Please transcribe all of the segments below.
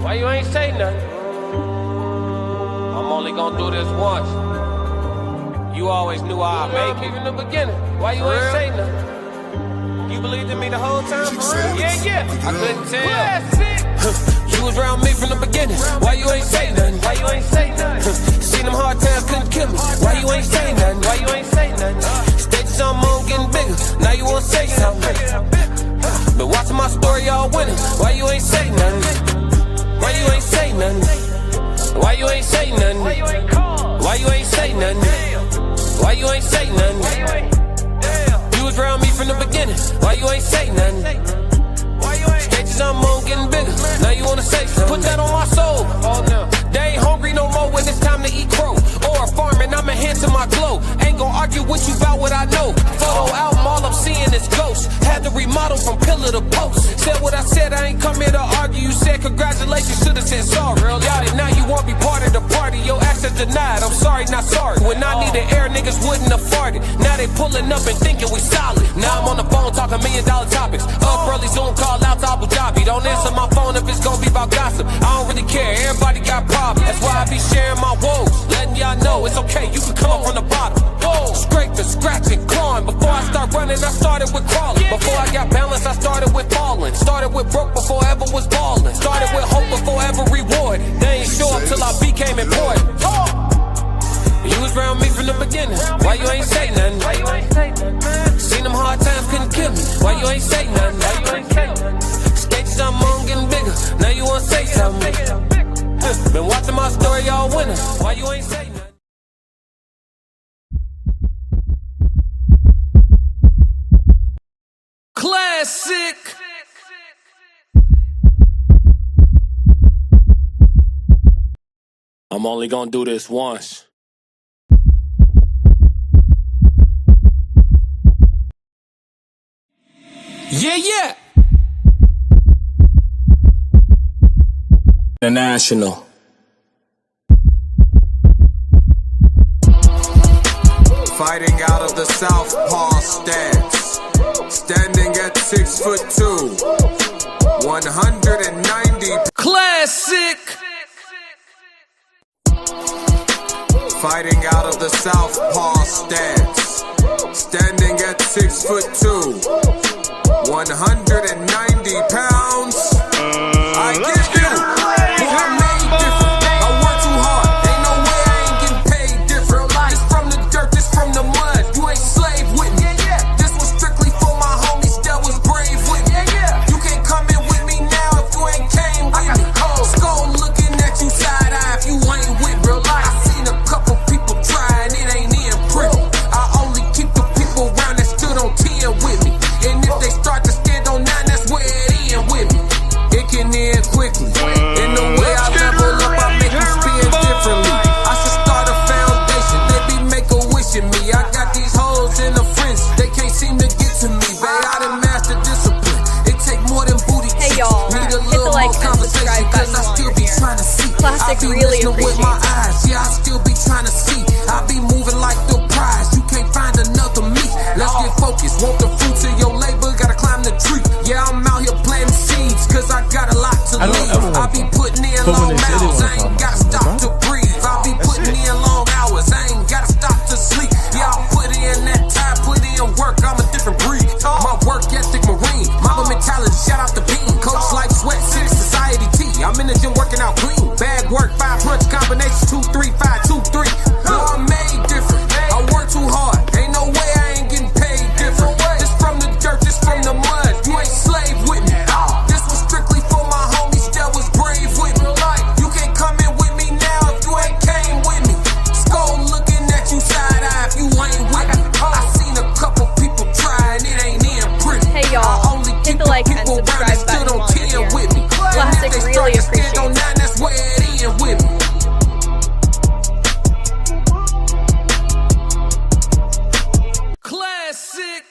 Why you ain't say nothing? I'm only gonna do this once. You always knew I'd make it from the beginning. Why you ain't say nothing? You believed in me the whole time, for real? Yeah. I couldn't tell. You was around me from the beginning. Why you ain't say nothing? Why you ain't say nothing? Seen them hard times couldn't kill me. Why you ain't say nothing? Why you ain't say nothing? Stages I'm on getting bigger. Now you wanna say something. Been watching my story all winning. Why you ain't say nothing? Why you ain't say nothing? Why you ain't say nothing? Why you ain't call? Why you ain't say nothing? Why you ain't say nothing? You was around me from the beginning. Why you ain't say nothing? Stages I'm on getting bigger. Now you wanna say something? Put that on my soul. Oh no. They ain't hungry no more when it's time to eat crow. Or farming, I'm enhancing my glow. Ain't gon' argue with you about what I know. Photo album, all I'm seeing is ghosts. Had to remodel from pillar to post. Said what I said, I ain't come here to argue. You said congratulations, should've said sorry. Got it, now you won't be part of the party. Your access denied, I'm sorry, not sorry. When I needed air, niggas wouldn't have farted. Now they pulling up and thinking we solid. Now I'm on the phone talking $1 million topics. Up early, Zoom call out to Abu Dhabi. Don't answer my phone if it's gon' be about gossip. I don't really care, everybody got problems. That's why I be sharing my woes, letting y'all know it's okay, you can come up from the bottom. Whoa. Scraping, scratching, clawing. Before I start running, I started with crawling. Before I got balance, I started with falling. Started with broke before I ever was balling. Started with hope before ever reward. They ain't show up till I became important. You was around me from the beginning. Why you ain't say nothing? Why you ain't say nothing? Seen them hard times couldn't kill me. Why you ain't say nothing? Why you ain't say nothing? Stages I'm on getting bigger. Now you wanna say something? Been watching my story all winter. Why you ain't say nothing? Classic. I'm only gonna do this once. Yeah. International. Fighting out of the southpaw stance, standing at 6'2", 190. Classic. Fighting out of the southpaw stance, standing at 6'2", 190 pounds. I get you. Boy, I made different. I work too hard. Ain't no way I ain't getting paid different. This from the dirt, this from the mud. You ain't slave with me. This was strictly for my homies that was brave with me. You can't come in with me now if you ain't came with me. Skull looking at you side eye if you ain't with me. I seen a couple people try and it ain't in pretty. I only keep the people around that stood on 10 with me. And if they start to stand on 9, that's where it end with me. It can end quickly. In the way I level up, I make them spin differently. I should start a foundation. They be make-a-wishing me. I got these hoes in the frenzy. They can't seem to get to me. Babe, I done mastered discipline. It take more than booty. Hey y'all, need a hit the little like more and conversation, subscribe cause I button. still be trying to see. Classic I be really listening with my appreciates eyes. Yeah, I still be trying to see. I be moving like the prize. You can't find another me. Let's get focused. Want the fruits of your labor, gotta climb the tree. Yeah, I'm out here planting seeds, cause I got a lot to leave. I be putting in long hours, I ain't gotta stop to breathe. I be putting in long hours, I ain't gotta stop to sleep. Yeah, I put in that time, put in work, I'm a different breed. My work ethic marine, mama mentality, shout out to Bean. Coach like sweat, 6 society T. I'm in the gym working out clean. Bag work, 5 punch combinations, 2, 3, 5, 2, 3. Boy, I'm made different. I work too hard. Ain't no way I ain't getting paid different. This from the dirt, this from the mud. You ain't slave with me. This was strictly for my homies that was brave with me. You can't come in with me now if you ain't came with me. Skull looking at you side eye if you ain't with me. I seen a couple people try and it ain't in pretty. Hey y'all, I only hit keep the like and people around subscribe that stood button on while you're 10 here. with me. Classic And if they really start to stand on appreciates 9, that's where it end with me. Classic.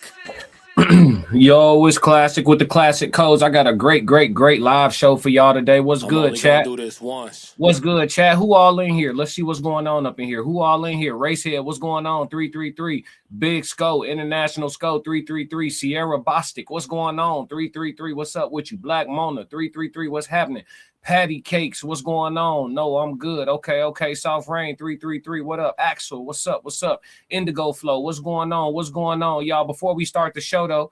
Yo, it's Classic with the classic codes. I got a great live show for y'all today. What's good, chat? Do this once. What's good, chat? Who all in here? Let's see what's going on up in here. Who all in here? Racehead, what's going on? 333. Big Sco, International Sco, 333. Sierra Bostic, what's going on? 333. What's up with you? Black Mona, 333. What's happening? Patty Cakes, what's going on? No, I'm good. Okay. Soft Rain 333. What up? Axel, what's up? Indigo Flow, what's going on? Y'all, before we start the show,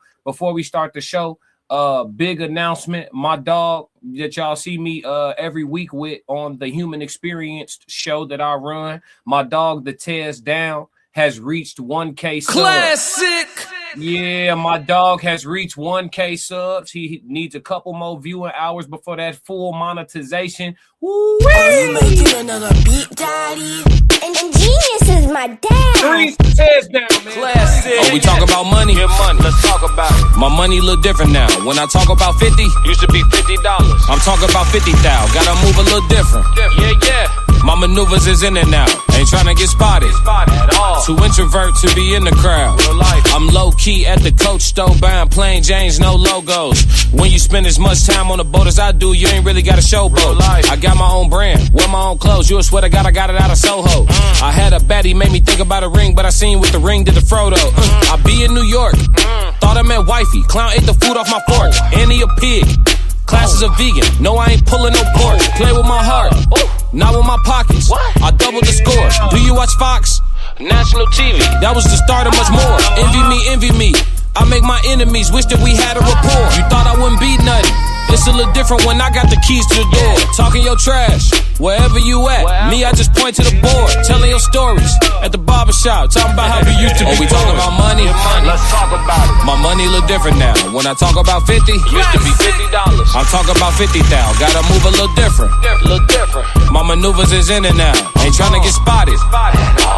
big announcement. My dog that y'all see me every week with on the Human Experience show that I run, my dog the Tears Down has reached 1K subs. Classic. Yeah, my dog has reached 1K subs. He needs a couple more viewing hours before that full monetization. Woo! You making another beat, daddy? And Genius is my dad. Three Tears Down, man. Classic. Oh, we talk about money. Get money. Let's talk about it. My money look different now. When I talk about 50, Used to be $50. I'm talking about 50,000. Gotta move a little different. Yeah. My maneuvers is in and out. Ain't trying to get spotted. At all. Too introvert to be in the crowd. Real life. I'm low key at the Coach store buying plain Janes, no logos. When you spend as much time on the boat as I do, you ain't really got a showboat. life. I got my own brand, wear my own clothes. You would swear to God I got it out of Soho. I had a baddie, made me think about a ring, but I seen with the ring did the Frodo. I be in New York, thought I meant wifey. Clown ate the food off my fork, and he a pig. Classes a vegan, no I ain't pulling no pork. Play with my heart, not with my pockets. I doubled the score. Do you watch Fox? National TV. That was the start of much more. Envy me. I make my enemies wish that we had a rapport. You thought I wouldn't be nothing. It's a little different when I got the keys to the door. Talking your trash, wherever you at. Me, I just point to the board, telling your stories. At the barbershop, talking about how we used to be. Oh, we talking about money? Let's talk about it. My money look different now. When I talk about 50, Used to be $50. I'm talking about 50,000. Gotta move a little different. Look different. My maneuvers is in and out. Ain't trying to get spotted.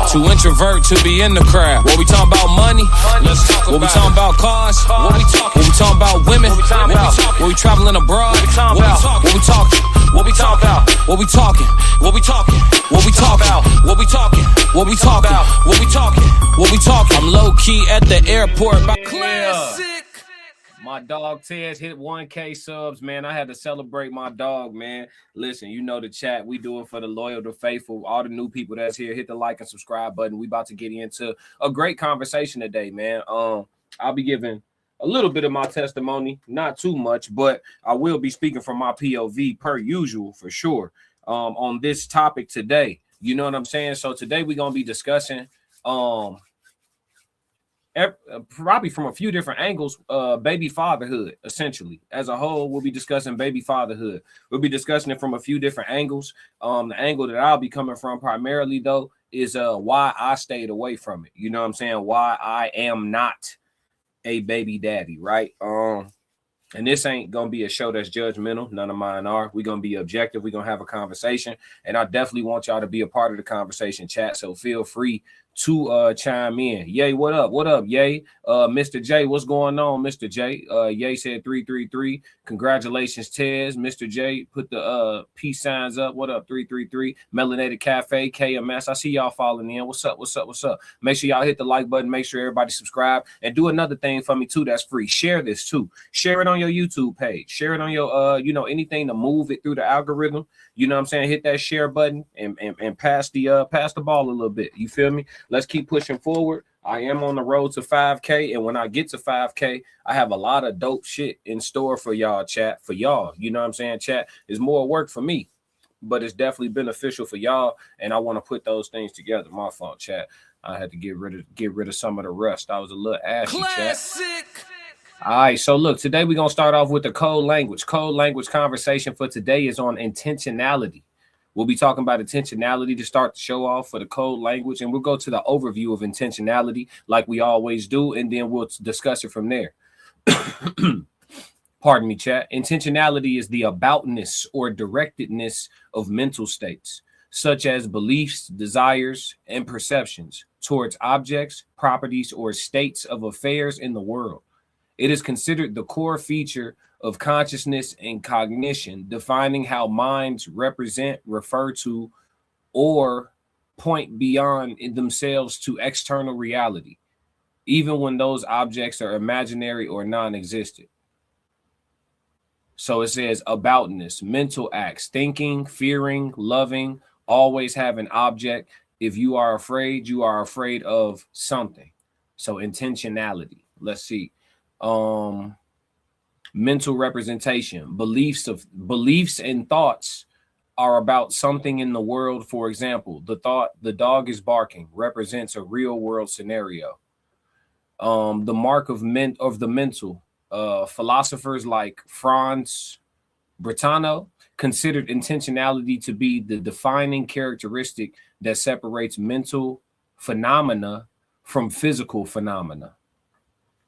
Too introvert to be in the crowd. What we talking about money? Let's talk What we about talking about cars? What we talking about women? What we talking about? What we traveling abroad? What we talking about? What we talking? What we talking about? What we talking? What we talking? What we talking? What we talking? What we talking? What we talking? What we talking? I'm low key at the airport. Classic. My dog Tez hit 1K subs, man. I had to celebrate my dog, man. Listen, you know the chat. We do it for the loyal, the faithful, all the new people that's here. Hit the like and subscribe button. We about to get into a great conversation today, man. I'll be giving a little bit of my testimony, not too much, but I will be speaking from my POV per usual for sure on this topic today. You know what I'm saying? So today we're gonna be discussing probably from a few different angles, baby fatherhood, essentially. As a whole, we'll be discussing baby fatherhood. We'll be discussing it from a few different angles. The angle that I'll be coming from primarily, though, is why I stayed away from it. You know what I'm saying? Why I am not a baby daddy, right? And this ain't gonna be a show that's judgmental. None of mine are. We're gonna be objective. We're gonna have a conversation, and I definitely want y'all to be a part of the conversation, chat. So feel free to chime in. Yay, what up? What up, Yay? Mr. J, what's going on, Mr. J? Yay said 333. Congratulations, Tez. Mr. J put the peace signs up. What up, 333? Melanated Cafe, KMS. I see y'all following in. What's up? Make sure y'all hit the like button. Make sure everybody subscribe. And do another thing for me, too, that's free. Share this, too. Share it on your YouTube page. Share it on your, anything to move it through the algorithm. You know what I'm saying? Hit that share button and pass the ball a little bit. You feel me? Let's keep pushing forward. I am on the road to 5K, and when I get to 5K, I have a lot of dope shit in store for y'all, chat. For y'all, you know what I'm saying? Chat is more work for me, but it's definitely beneficial for y'all, and I want to put those things together. My fault, chat. I had to get rid of some of the rust. I was a little ashy, Classic. chat. All right, so look, today we're going to start off with the code language. Code language conversation for today is on intentionality. We'll be talking about intentionality to start the show off for the code language, and we'll go to the overview of intentionality like we always do, and then we'll discuss it from there. Pardon me, chat. Intentionality is the aboutness or directedness of mental states, such as beliefs, desires, and perceptions towards objects, properties, or states of affairs in the world. It is considered the core feature of consciousness and cognition, defining how minds represent, refer to, or point beyond in themselves to external reality, even when those objects are imaginary or non-existent. So it says aboutness, mental acts, thinking, fearing, loving, always have an object. If you are afraid of something. So intentionality. Let's see. mental representation. Beliefs and thoughts are about something in the world. For example, the thought the dog is barking represents a real world scenario. The mark of the mental. Philosophers like Franz Brentano considered intentionality to be the defining characteristic that separates mental phenomena from physical phenomena.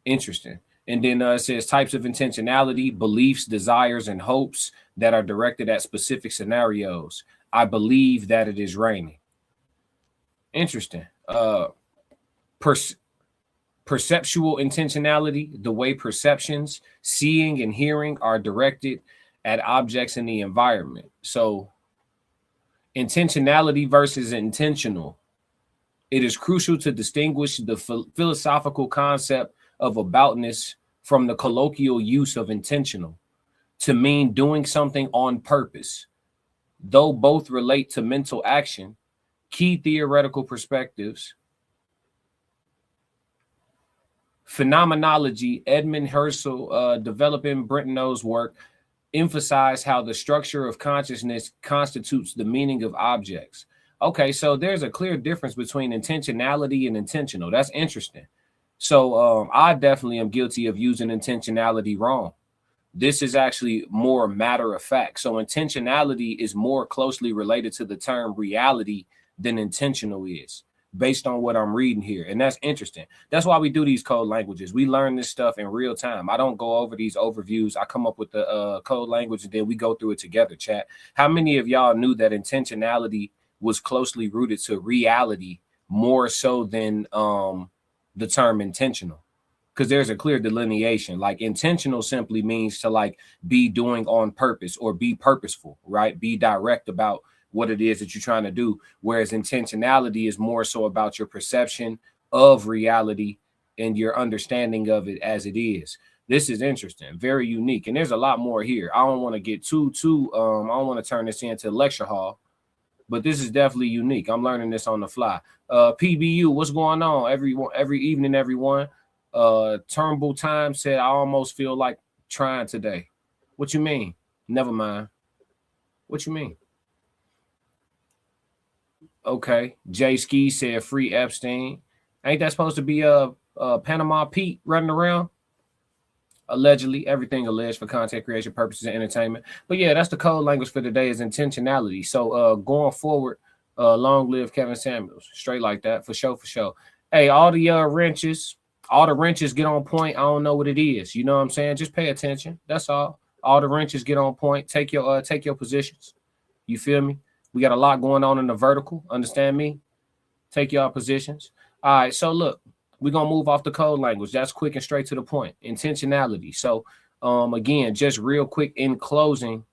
Interesting. And then it says types of intentionality: beliefs, desires, and hopes that are directed at specific scenarios. I believe that it is raining. Interesting. Perceptual intentionality: the way perceptions, seeing and hearing are directed at objects in the environment. So intentionality versus intentional. It is crucial to distinguish the philosophical concept of aboutness from the colloquial use of intentional to mean doing something on purpose. Though both relate to mental action, key theoretical perspectives. Phenomenology: Edmund Husserl, developing Brentano's work, emphasize how the structure of consciousness constitutes the meaning of objects. Okay, so there's a clear difference between intentionality and intentional. That's interesting. So I definitely am guilty of using intentionality wrong. This is actually more matter of fact. So intentionality is more closely related to the term reality than intentional is, based on what I'm reading here. And that's interesting. That's why we do these code languages. We learn this stuff in real time. I don't go over these overviews. I come up with the code language and then we go through it together, chat. How many of y'all knew that intentionality was closely rooted to reality more so than the term intentional? Because there's a clear delineation. Like intentional simply means to like be doing on purpose or be purposeful, right? Be direct about what it is that you're trying to do. Whereas intentionality is more so about your perception of reality and your understanding of it as it is. This is interesting, very unique. And there's a lot more here. I don't want to get too I don't want to turn this into lecture hall, but this is definitely unique. I'm learning this on the fly. PBU, what's going on? Every evening, everyone. Turnbull Time said, I almost feel like trying today. What you mean? Never mind. What you mean? Okay. Jay Ski said free Epstein. Ain't that supposed to be a Panama Pete running around? Allegedly, everything alleged for content creation purposes and entertainment. But yeah, that's the code language for today is intentionality. So going forward, long live Kevin Samuels. Straight like that, for sure, for sure. Hey, all the wrenches get on point. I don't know what it is. You know what I'm saying? Just pay attention. That's all. All the wrenches get on point. Take your positions. You feel me? We got a lot going on in the vertical. Understand me? Take your positions. All right. So look, we're going to move off the code language. That's quick and straight to the point. Intentionality. So again, just real quick in closing,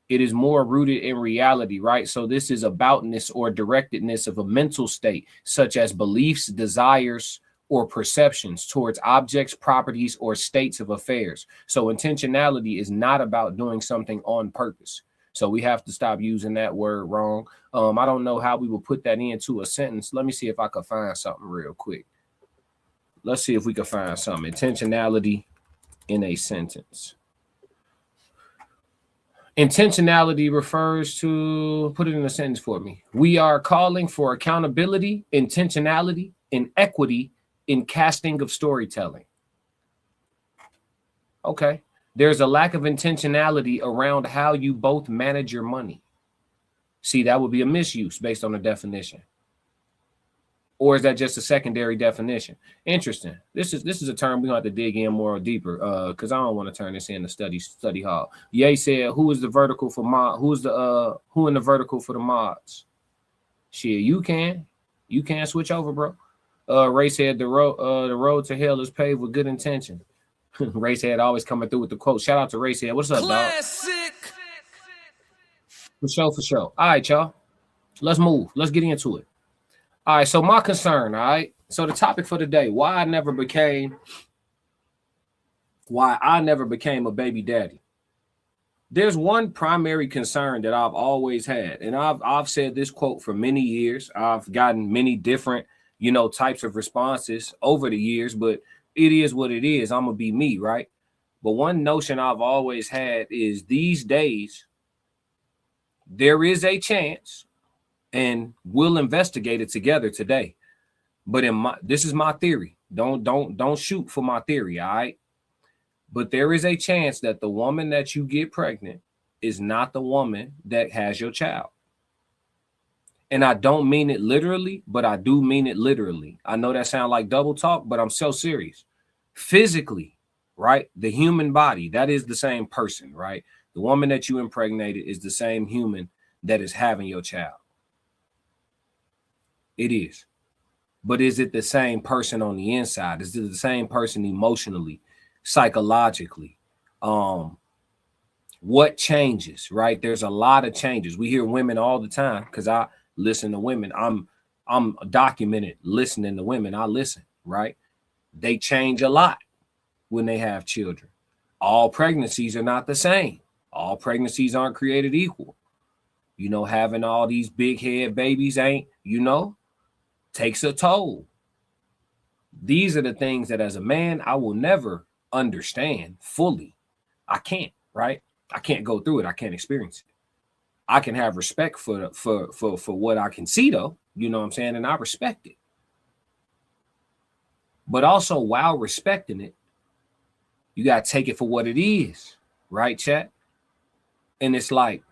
it is more rooted in reality, right? So this is aboutness or directedness of a mental state, such as beliefs, desires, or perceptions towards objects, properties, or states of affairs. So intentionality is not about doing something on purpose. So we have to stop using that word wrong. I don't know how we will put that into a sentence. Let me see if I could find something real quick. Let's see if we can find something. Intentionality in a sentence. Intentionality refers to, put it in a sentence for me. We are calling for accountability, intentionality, and equity in casting of storytelling. Okay. There's a lack of intentionality around how you both manage your money. See, that would be a misuse based on the definition. Or is that just a secondary definition? Interesting. This is a term we're gonna have to dig in more deeper because I don't want to turn this into study hall. Ye said, who is the vertical for mod? Who in the vertical for the mods? Shit, you can switch over, bro. Ray said the road to hell is paved with good intention. Ray said always coming through with the quote. Shout out to Ray said, what's up, Classic. Dog? For sure. All right, y'all. Let's move. Let's get into it. All right, so my concern, all right. So the topic for today, why I never became a baby daddy. There's one primary concern that I've always had, and I've said this quote for many years. I've gotten many different, types of responses over the years, but it is what it is. I'm gonna be me, right? But one notion I've always had is these days, there is a chance, and we'll investigate it together today. But this is my theory. Don't shoot for my theory, all right? But there is a chance that the woman that you get pregnant is not the woman that has your child. And I don't mean it literally, but I do mean it literally. I know that sounds like double talk, but I'm so serious. Physically, right? The human body, that is the same person, right? The woman that you impregnated is the same human that is having your child. It is. But is it the same person on the inside? Is it the same person emotionally, psychologically? What changes, right? There's a lot of changes. We hear women all the time because I listen to women. I'm documented listening to women. I listen, right? They change a lot when they have children. All pregnancies are not the same. All pregnancies aren't created equal. You know, having all these big head babies ain't, takes a toll. These are the things that as a man, I will never understand fully. I can't, right? I can't go through it. I can't experience it. I can have respect for what I can see, though. You know what I'm saying? And I respect it. But also, while respecting it, you got to take it for what it is, right, chat? And it's like,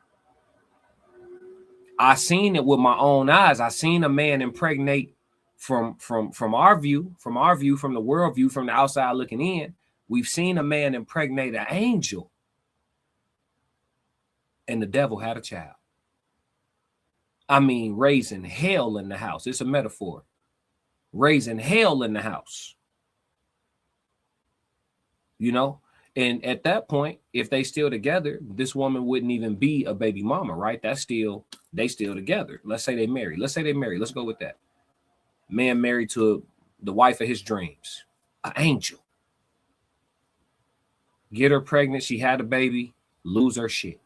I seen it with my own eyes. I seen a man impregnate from our view, from the world view, from the outside looking in. We've seen a man impregnate an angel. And the devil had a child. I mean, raising hell in the house. It's a metaphor. Raising hell in the house. And at that point, if they still together, this woman wouldn't even be a baby mama, right? They still together. Let's say they married. Let's go with that. Man married to the wife of his dreams, an angel. Get her pregnant. She had a baby, lose her shit.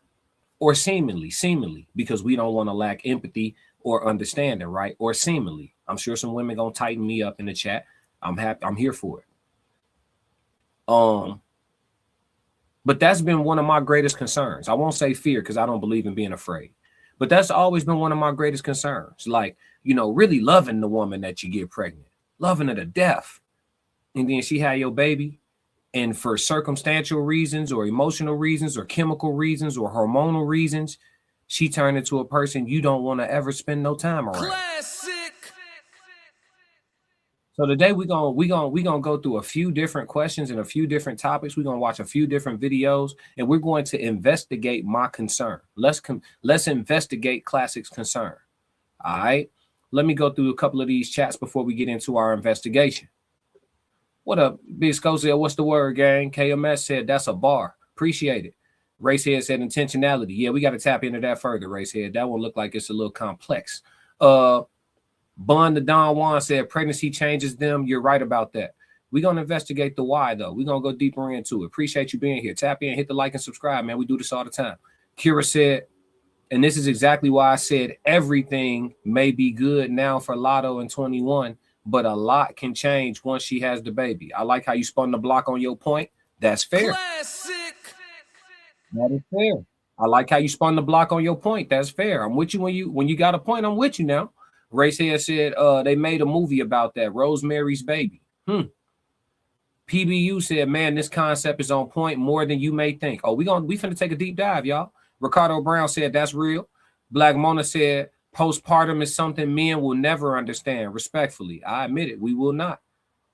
Or seemingly, because we don't want to lack empathy or understanding, right? Or seemingly. I'm sure some women gonna tighten me up in the chat. I'm happy. I'm here for it. But that's been one of my greatest concerns. I won't say fear because I don't believe in being afraid. But that's always been one of my greatest concerns. Like, really loving the woman that you get pregnant, loving her to death. And then she had your baby. And for circumstantial reasons or emotional reasons or chemical reasons or hormonal reasons, she turned into a person you don't want to ever spend no time around. Classic. So today we gonna go through a few different questions and a few different topics. We're gonna watch a few different videos, and we're going to investigate my concern. Let's investigate Classic's concern. All right. Let me go through a couple of these chats before we get into our investigation. What up, Big Scosia? What's the word, gang? KMS said that's a bar. Appreciate it. Racehead said intentionality. Yeah, we got to tap into that further, Racehead. That one look like it's a little complex. Bun the Don Juan said pregnancy changes them. You're right about that. We're going to investigate the why, though. We're going to go deeper into it. Appreciate you being here. Tap in, hit the like and subscribe, man. We do this all the time. Kira said, and this is exactly why I said everything may be good now for Lotto and 21, but a lot can change once she has the baby. I like how you spun the block on your point. That's fair. Classic. That is fair. I like how you spun the block on your point. That's fair. I'm with you when you got a point. I'm with you now. Racehead said they made a movie about that, Rosemary's Baby. PBU said, man, this concept is on point more than you may think. Oh, we finna take a deep dive, y'all. Ricardo Brown said that's real. Black Mona said postpartum is something men will never understand. Respectfully, I admit it. We will not.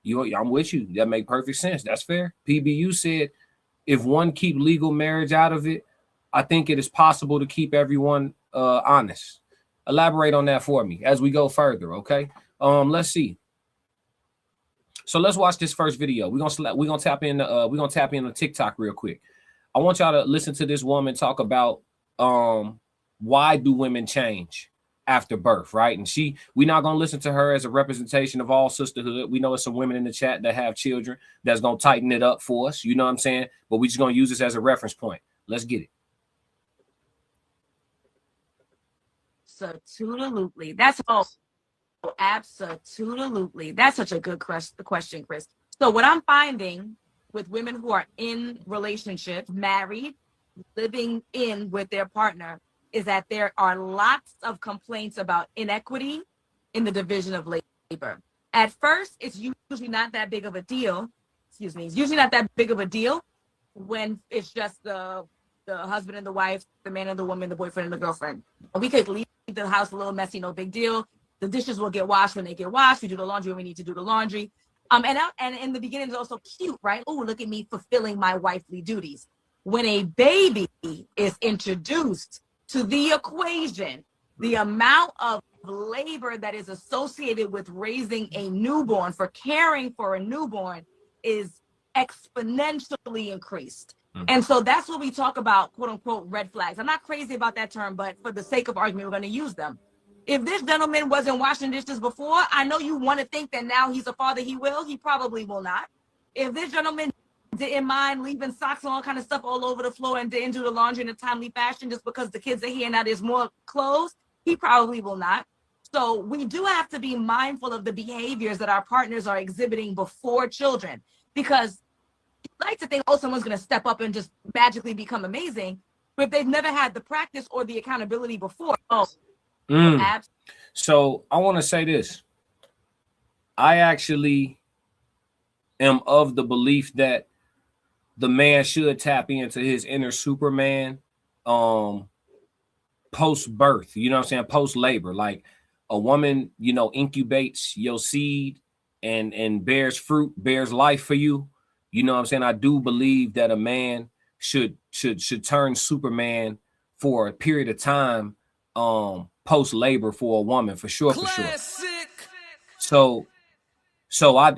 I'm with you. That make perfect sense. That's fair. PBU said if one keep legal marriage out of it, I think it is possible to keep everyone honest. Elaborate on that for me as we go further, okay? Let's see. So let's watch this first video. We're gonna tap into TikTok real quick. I want y'all to listen to this woman talk about why do women change after birth, right? And we're not gonna listen to her as a representation of all sisterhood. We know there's some women in the chat that have children that's gonna tighten it up for us. You know what I'm saying? But we're just gonna use this as a reference point. Let's get it. Absolutely. That's absolutely. That's such a good question, Chris. So what I'm finding with women who are in relationships, married, living in with their partner, is that there are lots of complaints about inequity in the division of labor. At first, it's usually not that big of a deal. Excuse me. It's usually not that big of a deal when it's just the husband and the wife, the man and the woman, the boyfriend and the girlfriend. We could leave the house a little messy, no big deal. The dishes will get washed when they get washed. We do the laundry when we need to do the laundry. And in the beginning, it's also cute, right? Oh, look at me fulfilling my wifely duties. When a baby is introduced to the equation, the amount of labor that is associated with raising a newborn, for caring for a newborn, is exponentially increased. And so that's what we talk about, quote unquote, red flags. I'm not crazy about that term, but for the sake of argument, we're going to use them. If this gentleman wasn't washing dishes before, I know you want to think that now he's a father, he will. He probably will not. If this gentleman didn't mind leaving socks and all kind of stuff all over the floor and didn't do the laundry in a timely fashion just because the kids are here and now there's more clothes, he probably will not. So we do have to be mindful of the behaviors that our partners are exhibiting before children, because you like to think, oh, someone's going to step up and just magically become amazing, but if they've never had the practice or the accountability before, So I want to say this. I actually am of the belief that the man should tap into his inner Superman post-birth, you know what I'm saying, post-labor. Like a woman, you know, incubates your seed and bears fruit, bears life for you. You know what I'm saying? I do believe that a man should turn Superman for a period of time post-labor for a woman, for sure, Classic. So I'm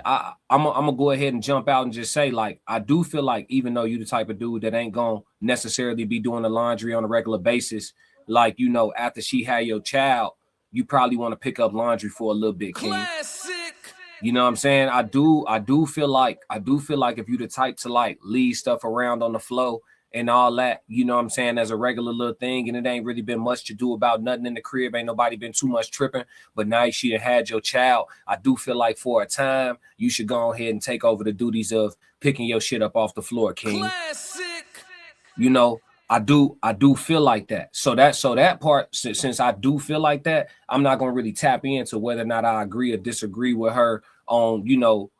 gonna go ahead and jump out and just say, like, I do feel like even though you the type of dude that ain't gonna necessarily be doing the laundry on a regular basis, like, you know, after she had your child, you probably want to pick up laundry for a little bit, King. Classic. You know what I'm saying? I do feel like if you the type to like leave stuff around on the floor and all that, you know what I'm saying, as a regular little thing, and it ain't really been much to do about nothing in the crib, ain't nobody been too much tripping, but now she done had your child, I do feel like for a time you should go ahead and take over the duties of picking your shit up off the floor, King. Classic. You know, I do feel like that. So that part, since I do feel like that, I'm not gonna really tap into whether or not I agree or disagree with her on, you know,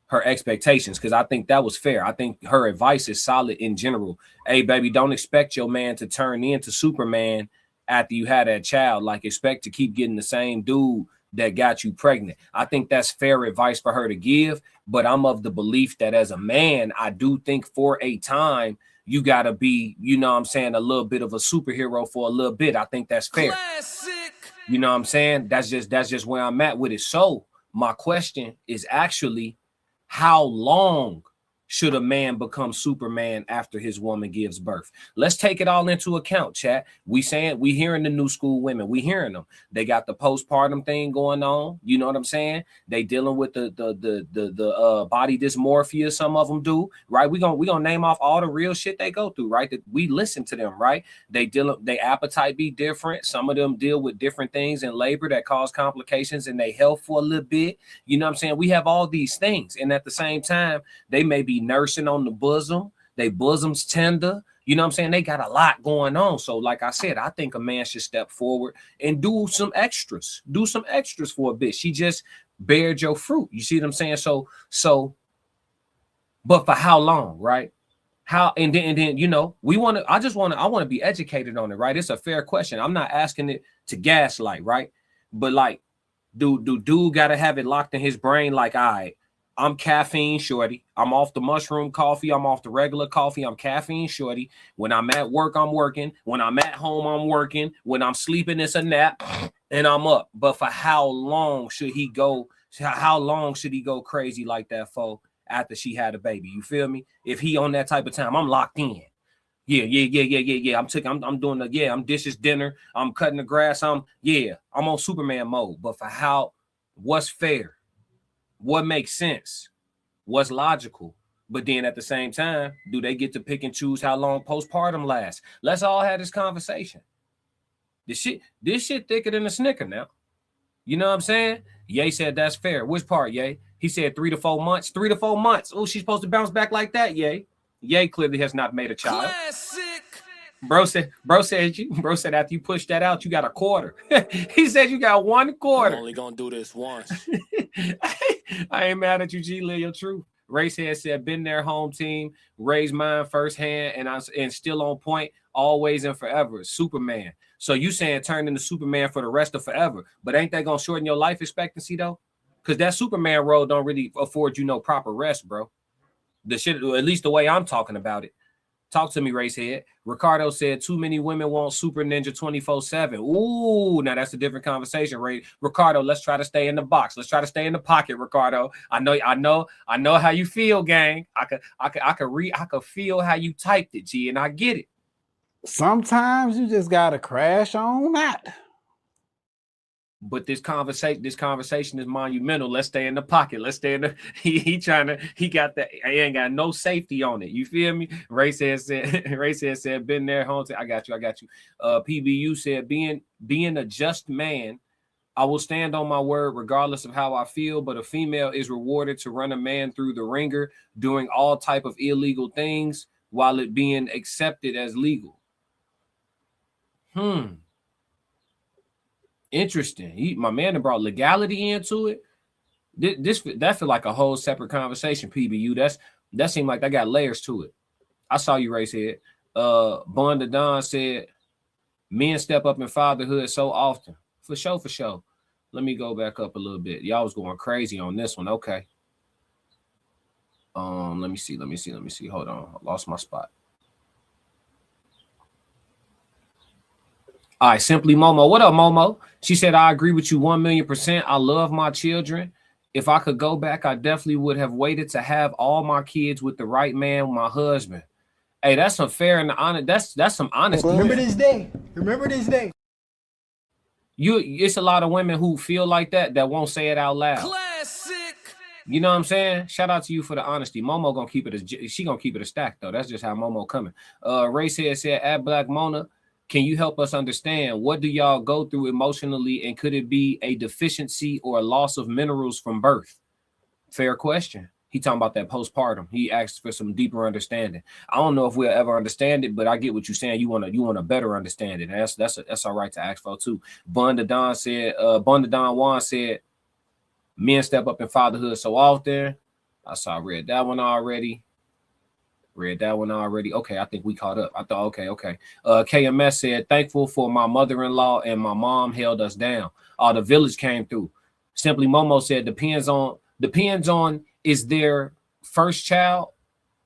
her expectations, because I think that was fair. I think her advice is solid in general. Hey, baby, don't expect your man to turn into Superman after you had that child. Like, expect to keep getting the same dude that got you pregnant. I think that's fair advice for her to give, but I'm of the belief that as a man, I do think for a time, you got to be, you know what I'm saying, a little bit of a superhero for a little bit. I think that's fair. Classic. You know what I'm saying? That's just where I'm at with it. So my question is actually, how long should a man become Superman after his woman gives birth? Let's take it all into account, chat. We hearing the new school women. We hearing them. They got the postpartum thing going on. You know what I'm saying? They dealing with the body dysmorphia. Some of them do, right? We gonna name off all the real shit they go through, right? That we listen to them, right? They appetite be different. Some of them deal with different things in labor that cause complications in their health for a little bit. You know what I'm saying? We have all these things, and at the same time, they may be nursing on the bosom, they bosoms tender, you know what I'm saying? They got a lot going on. So like I said, I think a man should step forward and do some extras for a bit. She just bared your fruit, you see what I'm saying? So but for how long, right? How and then you know, I want to be educated on it, right? It's a fair question. I'm not asking it to gaslight, right? But like, do dude gotta have it locked in his brain, like, all right, I'm caffeine shorty. I'm off the mushroom coffee. I'm off the regular coffee. I'm caffeine shorty. When I'm at work, I'm working. When I'm at home, I'm working. When I'm sleeping, it's a nap and I'm up. But for how long should he go? How long should he go crazy like that for after she had a baby? You feel me? If he on that type of time, I'm locked in. Yeah. I'm doing I'm dishes dinner. I'm cutting the grass. I'm on Superman mode. But for what's fair? What makes sense? What's logical? But then at the same time, do they get to pick and choose how long postpartum lasts? Let's all have this conversation. This shit thicker than a Snicker now. You know what I'm saying? Ye said that's fair. Which part, Ye? He said 3 to 4 months. 3 to 4 months. Oh, she's supposed to bounce back like that? Yay. Yay clearly has not made a child. Classic. Bro said after you push that out, you got a quarter. He said you got 1 quarter. I'm only gonna do this once. I ain't mad at you, G. Live your truth. Racehead said, been there, home team, raised mine firsthand, and still on point, always and forever. Superman. So you saying turn into Superman for the rest of forever, but ain't that gonna shorten your life expectancy though? Because that Superman role don't really afford you no proper rest, bro. The shit, at least the way I'm talking about it. Talk to me, Racehead. Ricardo said too many women want Super Ninja 24/7. Ooh, now that's a different conversation, Ray. Ricardo, let's try to stay in the box. Let's try to stay in the pocket, Ricardo. I know how you feel, gang. I could feel how you typed it, G, and I get it. Sometimes you just gotta crash on that. But this conversation is monumental. Let's stay in the pocket. Let's stay in the he ain't got no safety on it. You feel me? Racehead said, been there, home. I got you. PBU said, being a just man, I will stand on my word regardless of how I feel, but a female is rewarded to run a man through the ringer, doing all type of illegal things while it being accepted as legal. Interesting. My man brought legality into it. That feel like a whole separate conversation, PBU. That seemed like that got layers to it. I saw you, Racehead. Bunda Don said, men step up in fatherhood so often. For sure. Let me go back up a little bit. Y'all was going crazy on this one. Okay. Let me see. Hold on. I lost my spot. All right, Simply Momo. What up, Momo? She said, I agree with you 1,000,000%. I love my children. If I could go back, I definitely would have waited to have all my kids with the right man, my husband. Hey, that's some fair and honest. That's some honesty. Remember this day. It's a lot of women who feel like that won't say it out loud. Classic. You know what I'm saying? Shout out to you for the honesty. Momo gonna keep it a stack though. That's just how Momo coming. Racehead said, at Black Mona, can you help us understand what do y'all go through emotionally, and could it be a deficiency or a loss of minerals from birth? Fair question. He talking about that postpartum. He asked for some deeper understanding. I don't know if we'll ever understand it, but I get what you're saying. You want to better understand it. And that's all right to ask for too. Bunda Don Juan said, men step up in fatherhood so often. I read that one already. Okay, I think we caught up. I thought, okay. KMS said, thankful for my mother-in-law and my mom held us down. The village came through. Simply Momo said, depends on is their first child?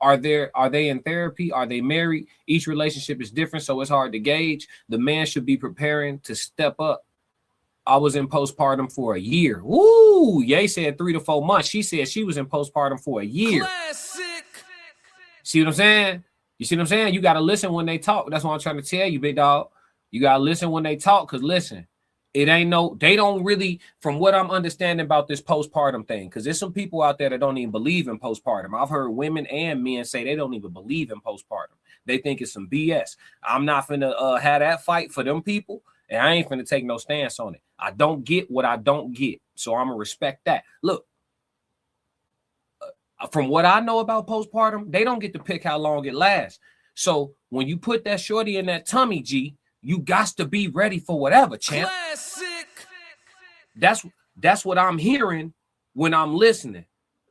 Are they in therapy? Are they married? Each relationship is different, so it's hard to gauge. The man should be preparing to step up. I was in postpartum for a year. Woo! Ye said 3 to 4 months. She said she was in postpartum for a year. Classic. See what I'm saying? You see what I'm saying? You got to listen when they talk. That's what I'm trying to tell you, big dog. You got to listen when they talk, because listen, they don't really, from what I'm understanding about this postpartum thing, because there's some people out there that don't even believe in postpartum. I've heard women and men say they don't even believe in postpartum. They think it's some BS. I'm not finna have that fight for them people, and I ain't finna take no stance on it. I don't get what I don't get, so I'm gonna respect that. Look, from what I know about postpartum, they don't get to pick how long it lasts. So when you put that shorty in that tummy, G, you got to be ready for whatever, champ. Classic. That's what I'm hearing when I'm listening.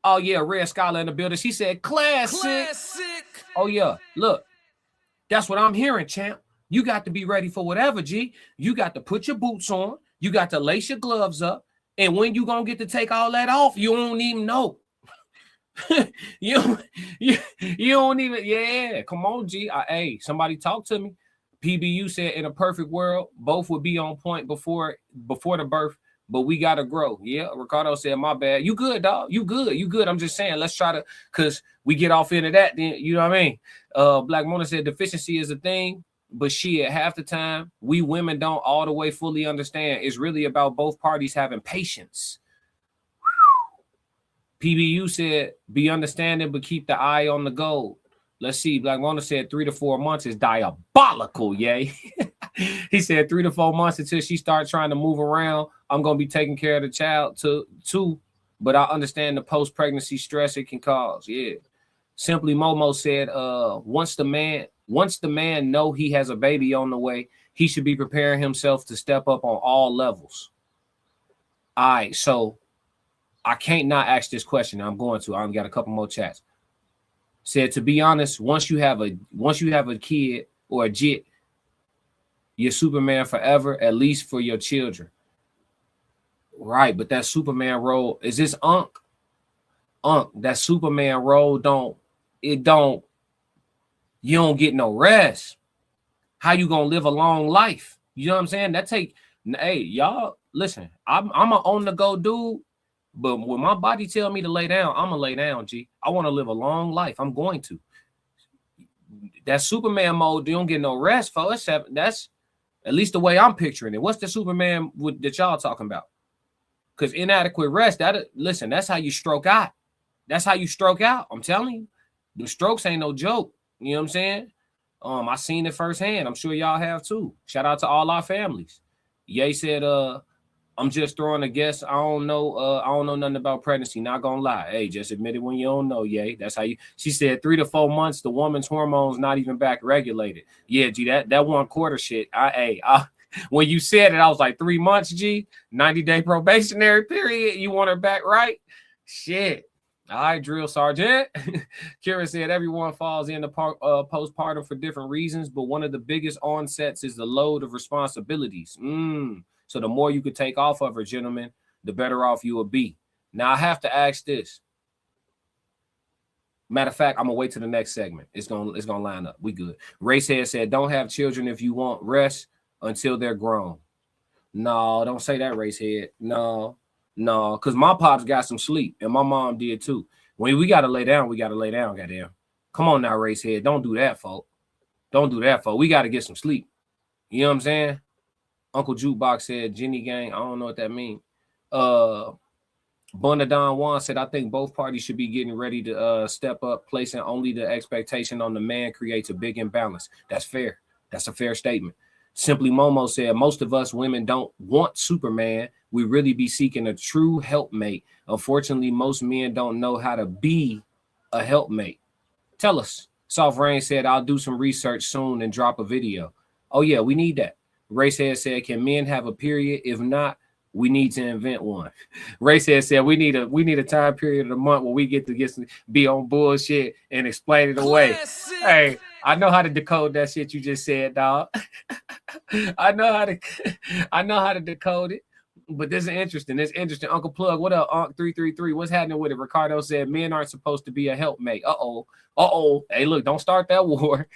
Oh yeah, Red Scholar in the building. She said classic. Oh yeah, look, that's what I'm hearing, champ. You got to be ready for whatever, G. You got to put your boots on. You got to lace your gloves up. And when you gonna get to take all that off, you don't even know. you don't even, yeah, come on, G. Hey, somebody talk to me. PBU said, in a perfect world, both would be on point before the birth, but we gotta grow. Yeah, Ricardo said, my bad. You good, dog? You good. I'm just saying, let's try to, because we get off into that, then you know what I mean. Black Mona said deficiency is a thing, but at half the time we women don't all the way fully understand. It's really about both parties having patience. PBU said, be understanding, but keep the eye on the goal. Let's see. Black Mona said 3 to 4 months is diabolical, yay. He said 3 to 4 months until she starts trying to move around. I'm going to be taking care of the child too. but I understand the post-pregnancy stress it can cause. Yeah. Simply Momo said, once the man know he has a baby on the way, he should be preparing himself to step up on all levels. All right, so I can't not ask this question. I'm going to. I've got a couple more chats. Said, to be honest, once you have a kid or a jit, you're Superman forever, at least for your children. Right, but that Superman role, is this Unc? That Superman role you don't get no rest. How you gonna live a long life? You know what I'm saying? Hey, y'all, listen, I'm a on-the-go dude, but when my body tell me to lay down, I'm gonna lay down, G. I want to live a long life. I'm going to. That Superman mode, you don't get no rest, folks. That's at least the way I'm picturing it. What's the Superman that y'all talking about? Because inadequate rest, that's how you stroke out. That's how you stroke out. I'm telling you. The strokes ain't no joke. You know what I'm saying? I seen it firsthand. I'm sure y'all have too. Shout out to all our families. Ye said, I'm just throwing a guess. I don't know nothing about pregnancy. Not gonna lie. Hey, just admit it when you don't know, Ye. That's how you. She said 3 to 4 months, the woman's hormones not even back regulated. Yeah, G, that 1 quarter shit. When you said it, I was like 3 months, G, 90-day probationary period. You want her back right? Shit. All right, drill sergeant. Kira said everyone falls into postpartum for different reasons, but one of the biggest onsets is the load of responsibilities. So the more you could take off of her, gentlemen, the better off you will be. Now I have to ask this. Matter of fact, I'm gonna wait to the next segment. It's gonna line up. We good. Racehead said, "Don't have children if you want rest until they're grown." No, don't say that, Racehead. No, because my pops got some sleep, and my mom did too. When we gotta lay down, goddamn. Come on now, Racehead. Don't do that, folks. We gotta get some sleep. You know what I'm saying? Uncle Jukebox said, Jenny gang. I don't know what that means. Bonadon Juan said, I think both parties should be getting ready to step up. Placing only the expectation on the man creates a big imbalance. That's fair. That's a fair statement. Simply Momo said, most of us women don't want Superman. We really be seeking a true helpmate. Unfortunately, most men don't know how to be a helpmate. Tell us. Soft Rain said, I'll do some research soon and drop a video. Oh, yeah, we need that. Racehead said, can men have a period? If not, we need to invent one. Racehead said, we need a time period of the month where we get to be on bullshit and explain it away. Hey, I know how to decode that shit you just said, dog. I know how to decode it. But this is interesting. It's interesting. Uncle Plug, what up? Unc 333. What's happening with it? Ricardo said men aren't supposed to be a helpmate. Uh-oh. Hey, look, don't start that war.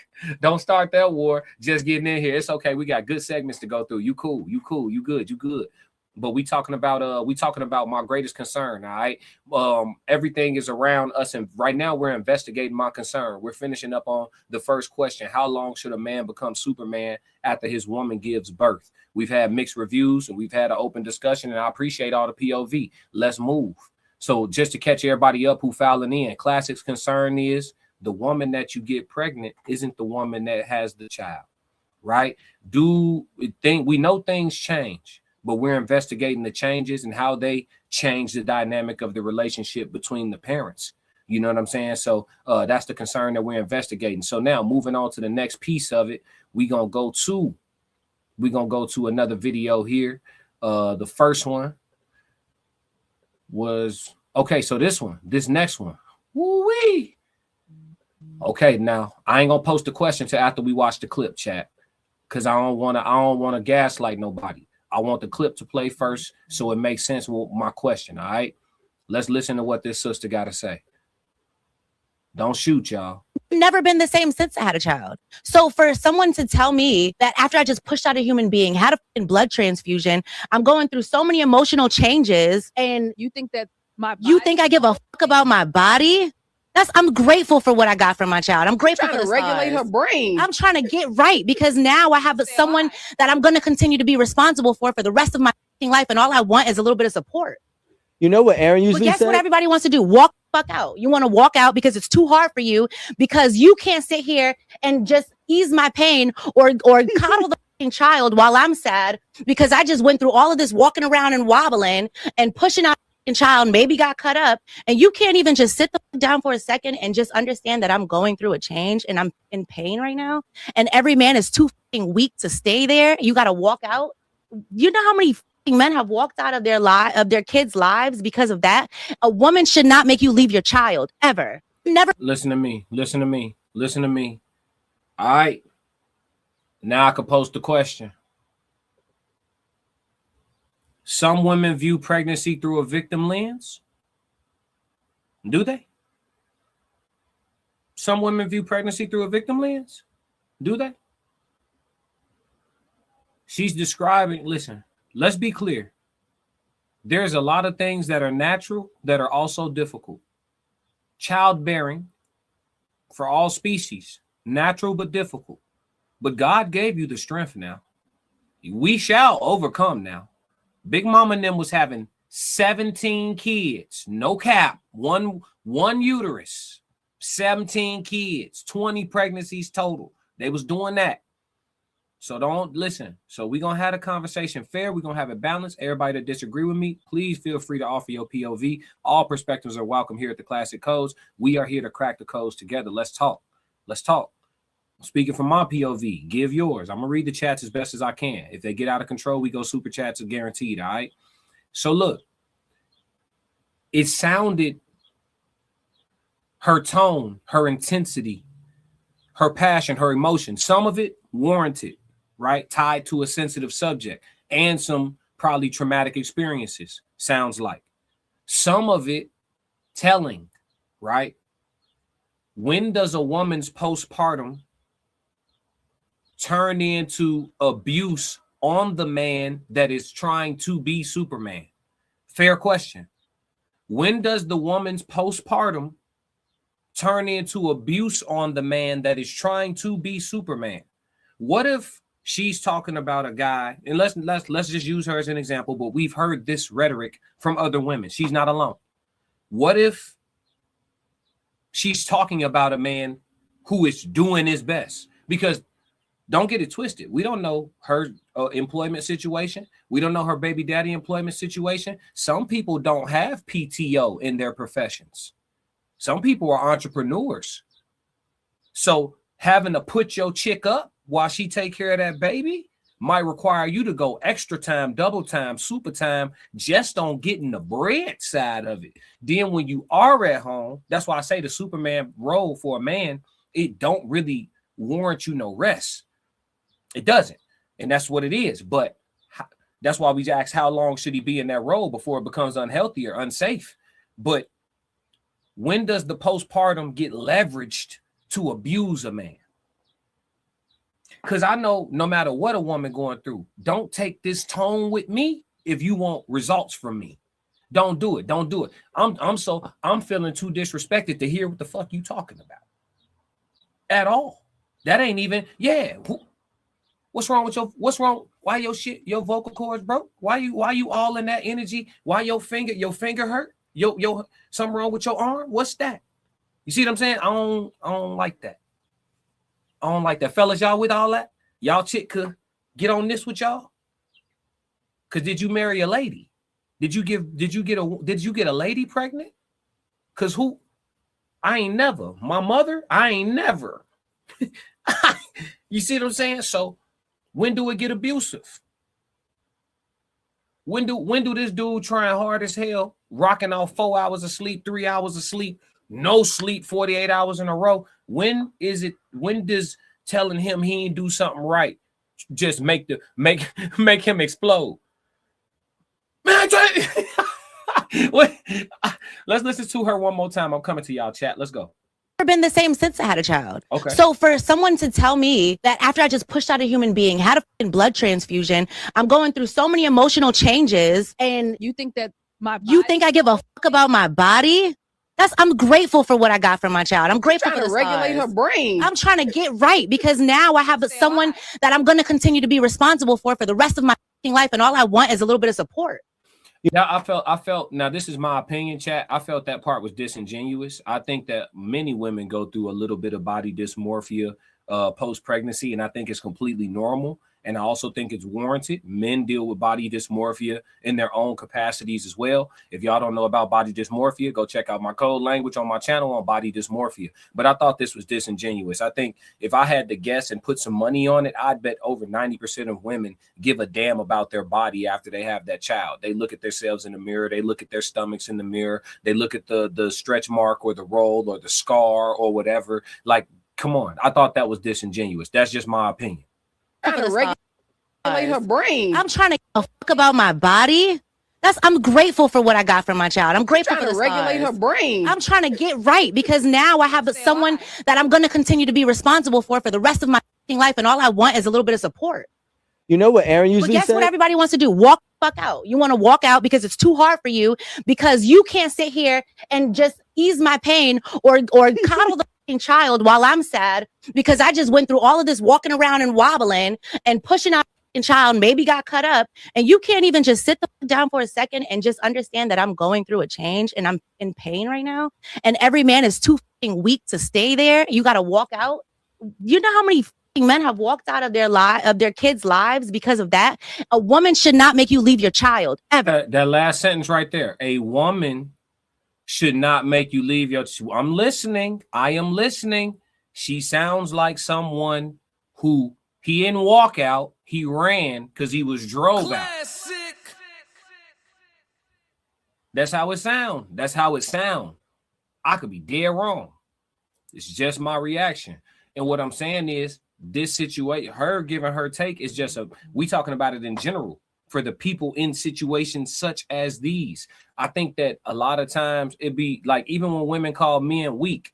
Just getting in here. It's okay. We got good segments to go through. You cool. You good. But we talking about my greatest concern. All right. Everything is around us, and right now we're investigating my concern. We're finishing up on the first question. How long should a man become Superman after his woman gives birth? We've had mixed reviews and we've had an open discussion, and I appreciate all the POV. Let's move. So just to catch everybody up who filing in, Classic's concern is the woman that you get pregnant isn't the woman that has the child, right? We know things change, but we're investigating the changes and how they change the dynamic of the relationship between the parents. You know what I'm saying? So that's the concern that we're investigating. So now moving on to the next piece of it, we're gonna go to another video here. The first one was okay. So this next one. Woo-wee. Okay, now I ain't gonna post the question till after we watch the clip, chat, because I don't wanna gaslight nobody. I want the clip to play first so it makes sense with my question. All right, let's listen to what this sister got to say. Don't shoot, y'all. Never been the same since I had a child. So for someone to tell me that after I just pushed out a human being, had a blood transfusion, I'm going through so many emotional changes, and you think I give a fuck about my body? I'm grateful for what I got from my child. I'm grateful for the regulate her brain. I'm trying to get right because now I have someone that I'm going to continue to be responsible for the rest of my life, and all I want is a little bit of support. You know what Aaron usually says? Guess what everybody wants to do? Walk the fuck out. You want to walk out because it's too hard for you, because you can't sit here and just ease my pain or coddle the fucking child while I'm sad because I just went through all of this walking around and wobbling and pushing out child maybe got cut up, and you can't even just sit down for a second and just understand that I'm going through a change and I'm in pain right now, and every man is too weak to stay there. You got to walk out. You know how many men have walked out of their kids' lives because of that? A woman should not make you leave your child ever. Never. Listen to me. All right. Now I can pose the question. Some women view pregnancy through a victim lens. Do they? Some women view pregnancy through a victim lens. Do they? She's describing, listen, let's be clear. There's a lot of things that are natural that are also difficult. Childbearing for all species, natural but difficult. But God gave you the strength now. We shall overcome now. Big Mama and them was having 17 kids, no cap, one uterus, 17 kids, 20 pregnancies total. They was doing that. So don't listen. So we're going to have a conversation fair. We're going to have it balanced. Everybody that disagree with me, please feel free to offer your POV. All perspectives are welcome here at the Classic Codes. We are here to crack the codes together. Let's talk. Speaking from my POV, give yours. I'm going to read the chats as best as I can. If they get out of control, we go super chats are guaranteed, all right? So look, it sounded, her tone, her intensity, her passion, her emotion, some of it warranted, right? Tied to a sensitive subject and some probably traumatic experiences, sounds like. Some of it telling, right? When does a woman's postpartum turn into abuse on the man that is trying to be Superman? Fair question. When does the woman's postpartum turn into abuse on the man that is trying to be Superman? What if she's talking about a guy, and let's just use her as an example, but we've heard this rhetoric from other women. She's not alone. What if she's talking about a man who is doing his best? Because don't get it twisted. We don't know her employment situation. We don't know her baby daddy employment situation. Some people don't have PTO in their professions. Some people are entrepreneurs. So having to put your chick up while she take care of that baby might require you to go extra time, double time, super time, just on getting the bread side of it. Then when you are at home, that's why I say the Superman role for a man, it don't really warrant you no rest. It doesn't. And that's what it is. But that's why we ask how long should he be in that role before it becomes unhealthy or unsafe. But when does the postpartum get leveraged to abuse a man? Because I know no matter what a woman going through, don't take this tone with me if you want results from me. Don't do it. Don't do it. I'm feeling too disrespected to hear what the fuck you talking about. At all. That ain't even, yeah. What's wrong with what's wrong? Why your vocal cords broke? Why you all in that energy? Why your finger hurt? Yo, something wrong with your arm? What's that? You see what I'm saying? I don't like that. I don't like that. Fellas, y'all with all that? Y'all chick could get on this with y'all? Cause did you marry a lady? Did you get a lady pregnant? Cause who? I ain't never. My mother, I ain't never. You see what I'm saying? So when do it get abusive? When do this dude trying hard as hell, rocking off 4 hours of sleep, 3 hours of sleep, no sleep, 48 hours in a row? When does telling him he ain't do something right just make him explode? Man, let's listen to her one more time. I'm coming to y'all, chat. Let's go. Been the same since I had a child. Okay. So for someone to tell me that after I just pushed out a human being, had a blood transfusion, I'm going through so many emotional changes, and You think that you think I give a fuck about my body? I'm grateful for what I got from my child. I'm grateful for the regulate her scars. brain. I'm trying to get right because now I have someone that I'm going to continue to be responsible for the rest of my life, and all I want is a little bit of support. Yeah, I felt, now this is my opinion, chat. I felt that part was disingenuous. I think that many women go through a little bit of body dysmorphia post-pregnancy, and I think it's completely normal. And I also think it's warranted. Men deal with body dysmorphia in their own capacities as well. If y'all don't know about body dysmorphia, go check out my code language on my channel on body dysmorphia. But I thought this was disingenuous. I think if I had to guess and put some money on it, I'd bet over 90% of women give a damn about their body after they have that child. They look at themselves in the mirror. They look at their stomachs in the mirror. They look at the stretch mark or the roll or the scar or whatever. Like, come on. I thought that was disingenuous. That's just my opinion. Trying to regulate her brain. I'm trying to give a fuck about my body. I'm grateful for what I got from my child. I'm grateful for the regulate her brain. I'm trying to get right because now I have someone that I'm going to continue to be responsible for the rest of my life, and all I want is a little bit of support. You know what Aaron usually says? Guess what everybody wants to do? Walk the fuck out. You want to walk out because it's too hard for you, because you can't sit here and just ease my pain or coddle the child while I'm sad because I just went through all of this walking around and wobbling and pushing out a child, maybe got cut up, and you can't even just sit down for a second and just understand that I'm going through a change and I'm in pain right now, and every man is too weak to stay there. You got to walk out. You know how many men have walked out of their kids' lives because of that? A woman should not make you leave your child ever. That last sentence right there. A woman should not make you leave your. I'm listening. I am listening. She sounds like someone who he didn't walk out. He ran because he was drove out. That's how it sounds. That's how it sounds. I could be dead wrong. It's just my reaction. And what I'm saying is this situation, her giving her take is just we talking about it in general for the people in situations such as these. I think that a lot of times it'd be like, even when women call men weak,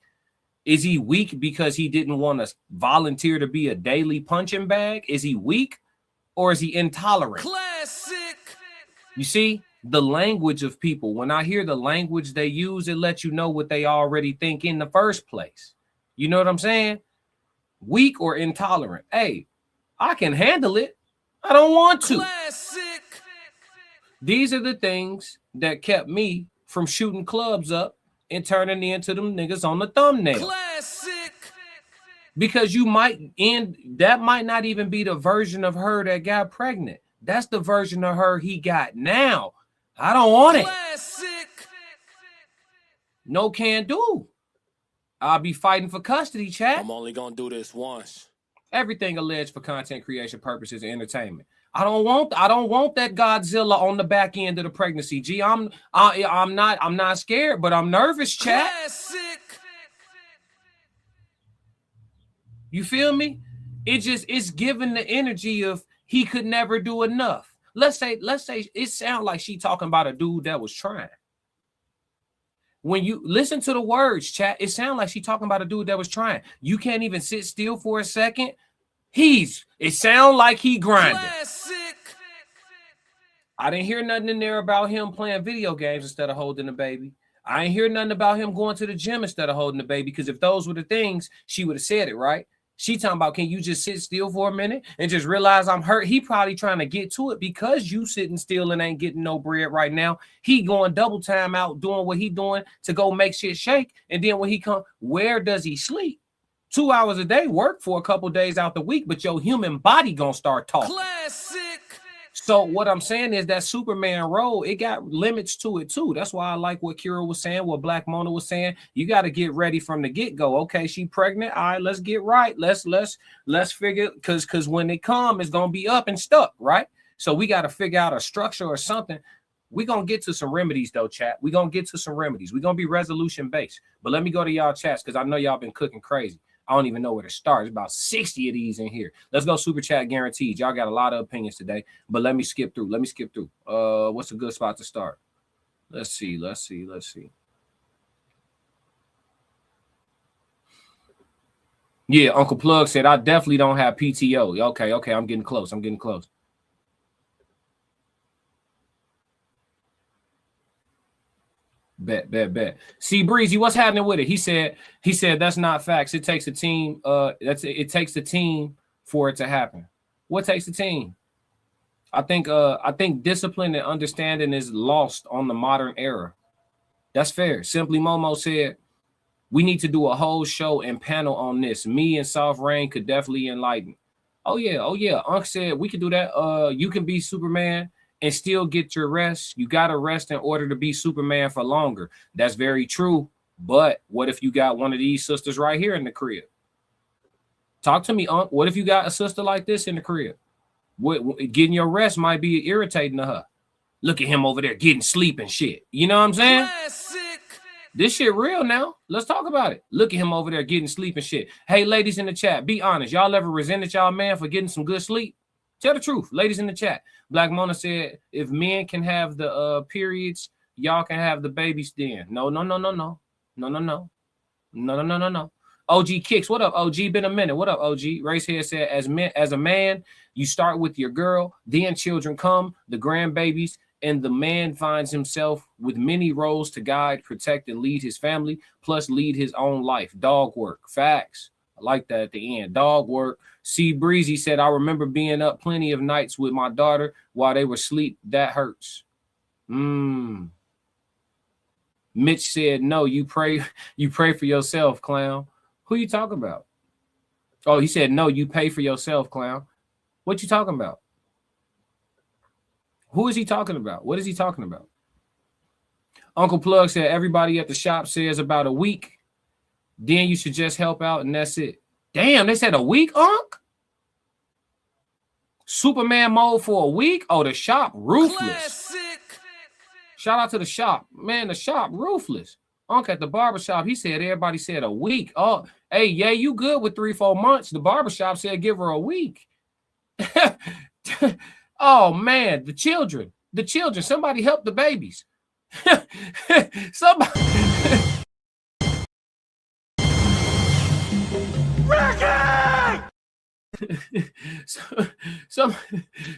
is he weak because he didn't want to volunteer to be a daily punching bag? Is he weak or is he intolerant? Classic. You see the language of people. When I hear the language they use, it lets you know what they already think in the first place. You know what I'm saying? Weak or intolerant. Hey, I can handle it. I don't want to. Classic. These are the things that kept me from shooting clubs up and turning into them niggas on the thumbnail. Classic. Because that might not even be the version of her that got pregnant. That's the version of her he got now. I don't want it. Classic. No can do. I'll be fighting for custody, chat. I'm only gonna do this once. Everything alleged for content creation purposes and entertainment. I don't want that Godzilla on the back end of the pregnancy. Gee, I'm not scared, but I'm nervous, chat. Classic. You feel me? It's given the energy of he could never do enough. Let's say it sounds like she talking about a dude that was trying. When you listen to the words, chat, it sounds like she talking about a dude that was trying. You can't even sit still for a second. It sounds like he grinding. Classic. I didn't hear nothing in there about him playing video games instead of holding the baby. I ain't hear nothing about him going to the gym instead of holding the baby, because if those were the things, she would have said it, right? She talking about, can you just sit still for a minute and just realize I'm hurt? He probably trying to get to it because you sitting still and ain't getting no bread right now. He going double time out doing what he doing to go make shit shake. And then when he come, where does he sleep? 2 hours a day, work for a couple days out the week, but your human body gonna start talking. Classic. So what I'm saying is that Superman role, it got limits to it too. That's why I like what Kira was saying, what Black Mona was saying. You got to get ready from the get-go. Okay, she pregnant. All right, let's get right. Let's figure, because when it come, it's gonna be up and stuck, right? So we got to figure out a structure or something. We're gonna get to some remedies though, chat. We're gonna get to some remedies. We're gonna be resolution based. But let me go to y'all chats because I know y'all been cooking crazy. I don't even know where to start. There's about 60 of these in here. Let's go super chat guaranteed. Y'all got a lot of opinions today, but let me skip through. What's a good spot to start? Let's see. Yeah, Uncle Plug said, I definitely don't have PTO. Okay, I'm getting close. Bet. See, Breezy, what's happening with it? He said that's not facts. It takes a team. It takes a team for it to happen. What takes a team? I think discipline and understanding is lost on the modern era. That's fair. Simply Momo said, We need to do a whole show and panel on this. Me and Soft Rain could definitely enlighten. Oh yeah. Unc said we could do that. You can be Superman and still get your rest. You gotta rest in order to be Superman for longer. That's very true. But what if you got one of these sisters right here in the crib? Talk to me, Unc. What if you got a sister like this in the crib? Getting your rest might be irritating to her. Look at him over there getting sleep and shit. You know what I'm saying? Classic. This shit real now. Let's talk about it. Look at him over there getting sleep and shit. Hey, ladies in the chat, be honest. Y'all ever resented y'all man for getting some good sleep? Tell the truth, ladies in the chat. Black Mona said, if men can have the periods, y'all can have the babies then. No. OG Kicks, what up, OG? Been a minute. What up, OG? Racehead said, as a man, you start with your girl, then children come, the grandbabies, and the man finds himself with many roles to guide, protect, and lead his family, plus lead his own life. Dog work. Facts. I like that at the end. Dog work. C Breezy said, I remember being up plenty of nights with my daughter while they were asleep. That hurts. Mitch said, no, you pray for yourself, clown. Who you talking about? Oh, he said, no, you pay for yourself, clown. What you talking about? Who is he talking about? What is he talking about? Uncle Plug said, everybody at the shop says about a week. Then you should just help out and that's it. Damn, they said a week, Unc? Superman mode for a week? Oh, the shop ruthless. Classic. Shout out to the shop. Man, the shop ruthless. Unc at the barbershop, he said everybody said a week. Oh, hey, yeah, you good with 3-4 months. The barbershop said give her a week. Oh, man, the children. Somebody help the babies. Somebody. Some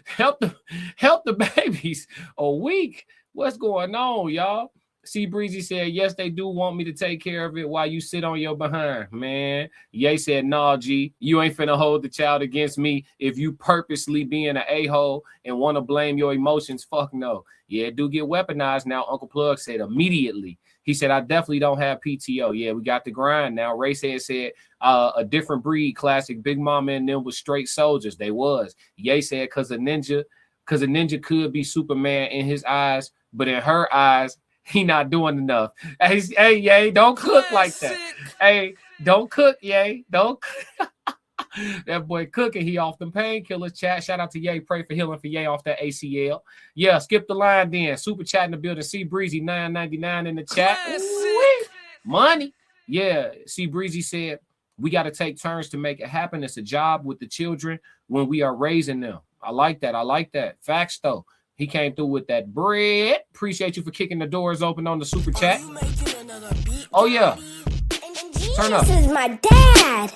help the babies a week. What's going on, y'all? C Breezy said, yes, they do want me to take care of it while you sit on your behind, man. Ye said, nah, G, you ain't finna hold the child against me if you purposely being an a-hole and want to blame your emotions. Fuck no. Yeah, it do get weaponized now. Uncle Plug said immediately. He said, I definitely don't have PTO. Yeah, we got the grind now. Ray said a different breed, classic. Big Mama and them was straight soldiers. They was. Ye said, because a ninja could be Superman in his eyes, but in her eyes, he not doing enough. Hey, Ye, don't cook like that. Hey, don't cook, Ye. Don't. That boy cooking. He off them painkillers. Chat. Shout out to Ye. Pray for healing for Ye off that ACL. Yeah, skip the line then. Super chat in the building. C Breezy $9.99 in the chat. Money. Yeah. C Breezy said we got to take turns to make it happen. It's a job with the children when we are raising them. I like that. Facts though. He came through with that bread. Appreciate you for kicking the doors open on the super chat. Oh, yeah. Turn up. This is my dad.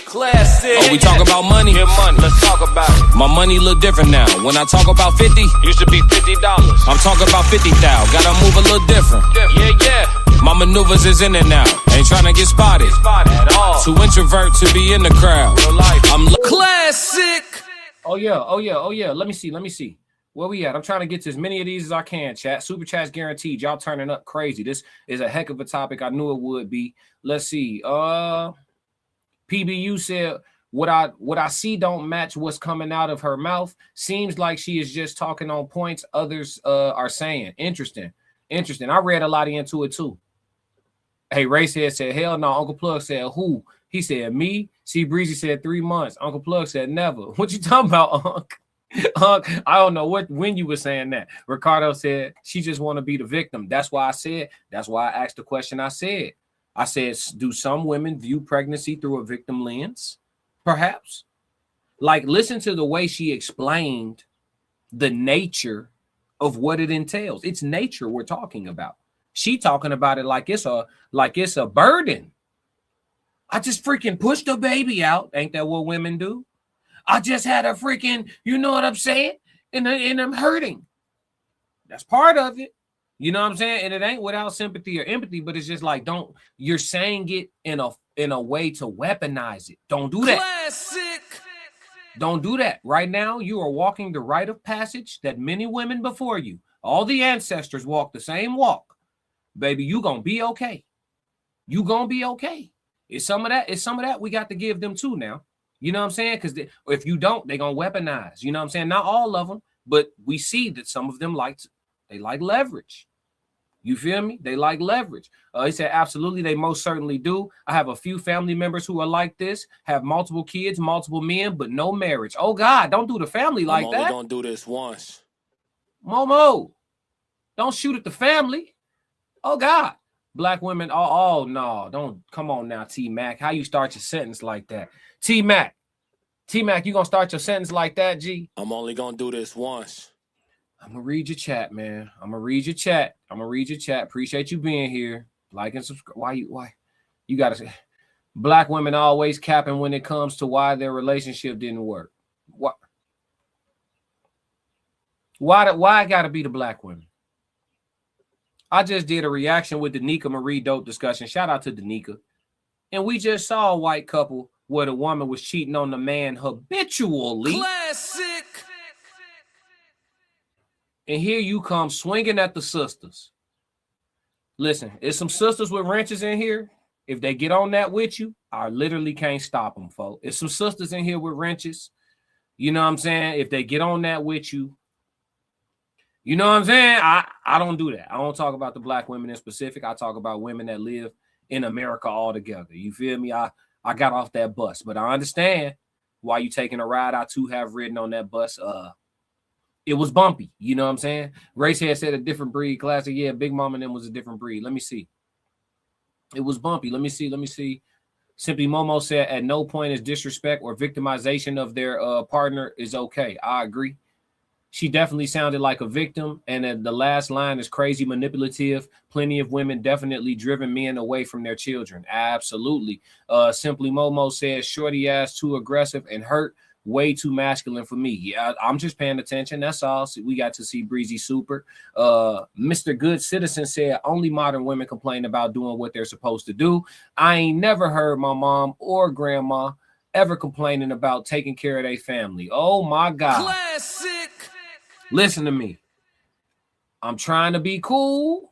Classic. Oh, we talk about money? Your money. Let's talk about it. My money look different now. When I talk about 50, Used to be $50. I'm talking about 50,000. Gotta move a little different. Yeah. My maneuvers is in and out. Ain't trying to get spotted. At all. Too introvert to be in the crowd. Real life. I'm Classic. Oh, yeah. Let me see. Where we at? I'm trying to get to as many of these as I can, chat. Super chat's guaranteed. Y'all turning up crazy. This is a heck of a topic. I knew it would be. Let's see. PBU said, what I see don't match what's coming out of her mouth. Seems like she is just talking on points others are saying. Interesting. I read a lot into it too. Hey, Racehead said, hell no. Uncle Plug said, who? He said, me. C Breezy said 3 months. Uncle Plug said, never. What you talking about, Unc? I don't know when you were saying that. Ricardo said she just want to be the victim. That's why I asked the question I said, do some women view pregnancy through a victim lens? Perhaps. Like, listen to the way she explained the nature of what it entails. It's nature we're talking about. She talking about it like it's a burden. I just freaking pushed a baby out. Ain't that what women do? I just had a freaking, you know what I'm saying? And I'm hurting. That's part of it. You know what I'm saying? And it ain't without sympathy or empathy, but it's just like, you're saying it in a way to weaponize it. Don't do that. Classic. Don't do that. Right now, you are walking the rite of passage that many women before you, all the ancestors walked the same walk. Baby, you gonna be okay. You gonna be okay. It's some of that we got to give them too now. You know what I'm saying? Because if you don't, they're gonna weaponize. You know what I'm saying? Not all of them, but we see that some of them like leverage. You feel me? They like leverage. He said, absolutely, they most certainly do. I have a few family members who are like this, have multiple kids, multiple men, but no marriage. Oh, God, don't do the family like that. I'm only going to do this once. Momo, don't shoot at the family. Oh, God. Black women, oh, no, don't. Come on now, T-Mac. How you start your sentence like that? T-Mac, you going to start your sentence like that, G? I'm only going to do this once. I'm gonna read your chat, man. I'm gonna read your chat. Appreciate you being here. Like and subscribe. Why you gotta say black women always capping when it comes to why their relationship didn't work. Why it gotta be the black women? I just did a reaction with the Nika Marie Dope discussion. Shout out to Danica. And we just saw a white couple where the woman was cheating on the man habitually. Classic. And here you come swinging at the sisters. Listen, there's some sisters with wrenches in here. If they get on that with you, I literally can't stop them, folks. There's some sisters in here with wrenches. You know what I'm saying? If they get on that with you, you know what I'm saying? I don't do that. I don't talk about the black women in specific. I talk about women that live in America altogether. You feel me? I got off that bus, but I understand why you taking a ride. I too have ridden on that bus. It was bumpy, you know what I'm saying? Grace had said a different breed. Classic, yeah, Big Mom and them was a different breed. Let me see. It was bumpy. Let me see. Simply Momo said, at no point is disrespect or victimization of their partner is okay. I agree. She definitely sounded like a victim. And the last line is crazy manipulative. Plenty of women definitely driven men away from their children. Absolutely. Simply Momo says, shorty ass too aggressive and hurt. Way too masculine for me. Yeah, I'm just paying attention. That's all. So we got to see Breezy Super. Mr. Good Citizen said only modern women complain about doing what they're supposed to do. I ain't never heard my mom or grandma ever complaining about taking care of their family. Oh my God. Classic. Listen to me. I'm trying to be cool.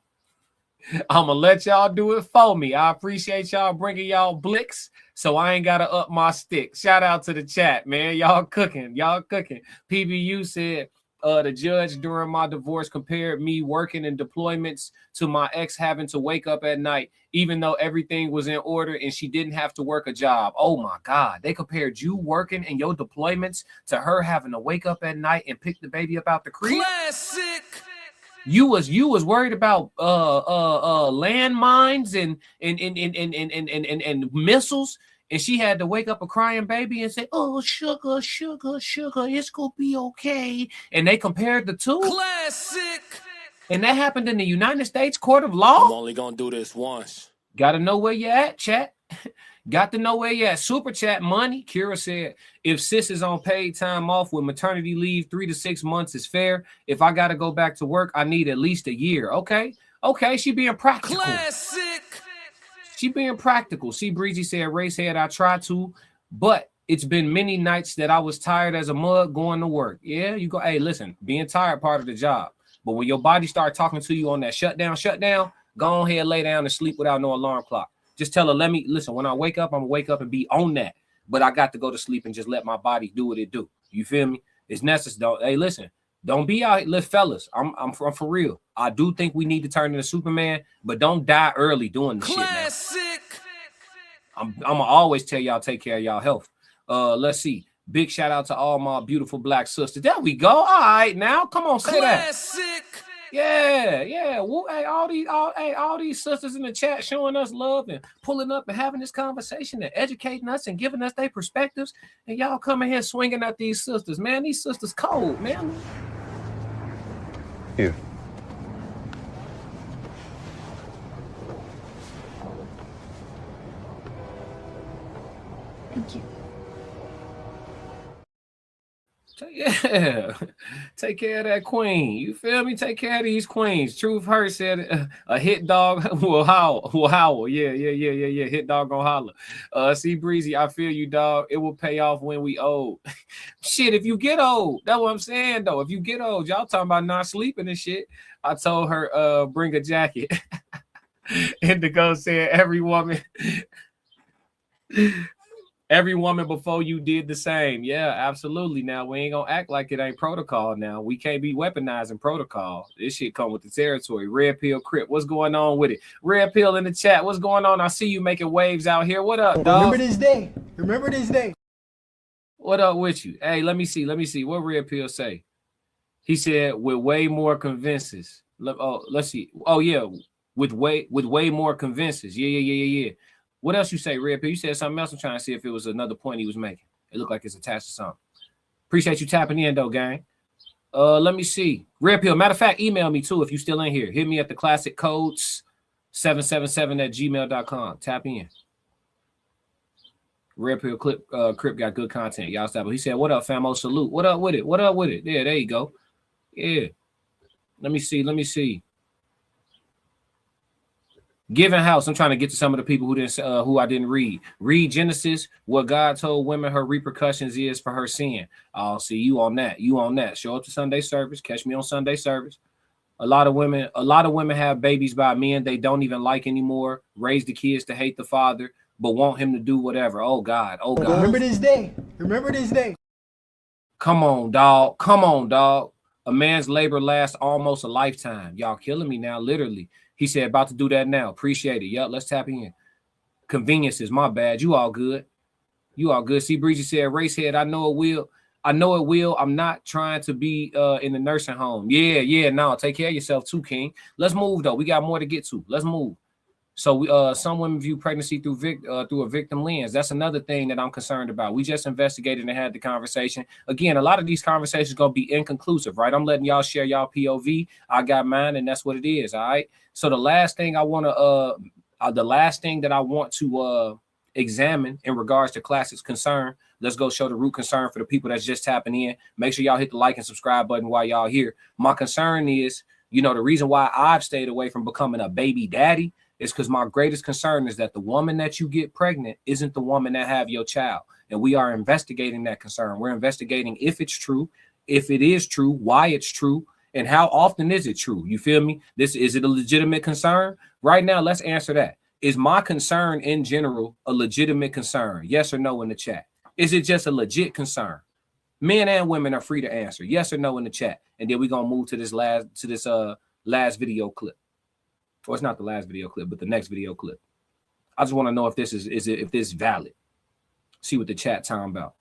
I'm gonna let y'all do it for me. I appreciate y'all bringing y'all blicks, so I ain't gotta up my stick. Shout out to the chat, man. Y'all cooking. PBU said the judge during my divorce compared me working in deployments to my ex having to wake up at night, even though everything was in order and she didn't have to work a job. Oh my God. They compared you working in your deployments to her having to wake up at night and pick the baby up out the crib. Classic. You was worried about landmines and missiles, and she had to wake up a crying baby and say, "Oh, sugar, it's gonna be okay." And they compared the two. Classic. And that happened in the United States Court of Law. I'm only gonna do this once. Got to know where you at, chat. Got to know where you at. Super chat money. Kira said, if sis is on paid time off with maternity leave, 3 to 6 months is fair. If I got to go back to work, I need at least a year. Okay. She being practical. Classic. She being practical. See, Breezy said, Racehead, I tried to, but it's been many nights that I was tired as a mug going to work. Yeah, you go. Hey, listen, being tired part of the job. But when your body start talking to you on that shutdown, go ahead, lay down and sleep without no alarm clock. Just tell her, listen, when I wake up, I'm going to wake up and be on that. But I got to go to sleep and just let my body do what it do. You feel me? It's necessary. Hey, listen, don't be out here. Fellas, I'm for real. I do think we need to turn into Superman, but don't die early doing the shit now. I'm going to always tell y'all, take care of y'all health. Let's see. Big shout out to all my beautiful black sisters. There we go. All right, now, come on, say that. Yeah. Well, hey, all these sisters in the chat showing us love and pulling up and having this conversation and educating us and giving us their perspectives. And y'all coming here swinging at these sisters, man. These sisters cold, man. Here. Thank you. Yeah, take care of that queen. You feel me? Take care of these queens. Truth Hurt said a hit dog will howl. Yeah. Hit dog gonna holler. See, Breezy, I feel you, dog. It will pay off when we old. Shit, if you get old, that's what I'm saying, though. If you get old, y'all talking about not sleeping and shit. I told her, bring a jacket. Indigo said every woman before you did the same. Yeah, absolutely. Now we ain't gonna act like it ain't protocol. Now we can't be weaponizing protocol. This shit come with the territory. Red Pill Crip, what's going on with it? Red Pill in the chat, what's going on? I see you making waves out here. What up, dog? Remember this day. Remember this day. What up with you? Hey, let me see. What Red Pill say? He said with way more convinces. Let's see. Oh yeah, with way more convinces. Yeah. What else you say, Red Pill? You said something else. I'm trying to see if it was another point he was making. It looked like it's attached to something. Appreciate you tapping in though, gang. Let me see. Red Pill. Matter of fact, email me too if you still in here. Hit me at the classic codes 777@gmail.com. Tap in. Red Pill Crip got good content. Y'all stop. He said, "What up, famo? Salute. What up with it? What up with it? Yeah, there you go. Yeah. Let me see. Giving house. I'm trying to get to some of the people who I didn't read. Read Genesis, what God told women her repercussions is for her sin. I'll see you on that. Show up to Sunday service. Catch me on Sunday service. A lot of women have babies by men they don't even like anymore. Raise the kids to hate the father, but want him to do whatever. Oh God. Remember this day. Remember this day. Come on, dog. A man's labor lasts almost a lifetime. Y'all killing me now, literally. He said, about to do that now. Appreciate it. Yup, let's tap in. Conveniences, my bad. You all good. See, Breezy said, racehead, I know it will. I'm not trying to be in the nursing home. Yeah, no, take care of yourself too, King. Let's move, though. We got more to get to. Let's move. So some women view pregnancy through a victim lens. That's another thing that I'm concerned about. We just investigated and had the conversation. Again, a lot of these conversations going to be inconclusive, right? I'm letting y'all share y'all POV. I got mine, and that's what it is, all right? So the last thing that I want to examine in regards to Classic's concern, let's go show the root concern for the people that's just tapping in. Make sure y'all hit the like and subscribe button while y'all here. My concern is, the reason why I've stayed away from becoming a baby daddy is because my greatest concern is that the woman that you get pregnant isn't the woman that have your child. And we are investigating that concern. We're investigating if it's true, if it is true, why it's true, and how often is it true? You feel me? Is it a legitimate concern? Right now, let's answer that. Is my concern in general a legitimate concern? Yes or no in the chat. Is it just a legit concern? Men and women are free to answer yes or no in the chat. And then we're gonna move to this last video clip. Or it's not the last video clip, but the next video clip. I just want to know if this is valid. See what the chat talking about.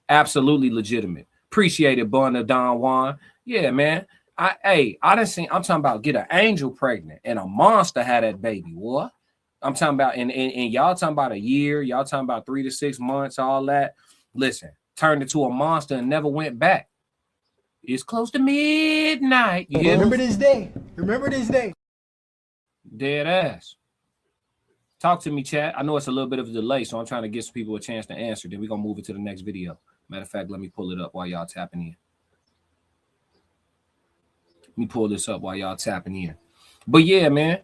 Absolutely legitimate. Appreciate it, Bun of Don Juan. Yeah, man. I'm talking about get an angel pregnant and a monster had that baby. What? I'm talking about, and y'all talking about a year, y'all talking about 3 to 6 months, all that. Listen, turned into a monster and never went back. It's close to midnight. You Remember this day. Remember this day. Dead ass. Talk to me, chat. I know it's a little bit of a delay, so I'm trying to give some people a chance to answer. Then we're going to move it to the next video. Matter of fact, let me pull it up while y'all tapping in. Let me pull this up while y'all tapping in. But yeah, man.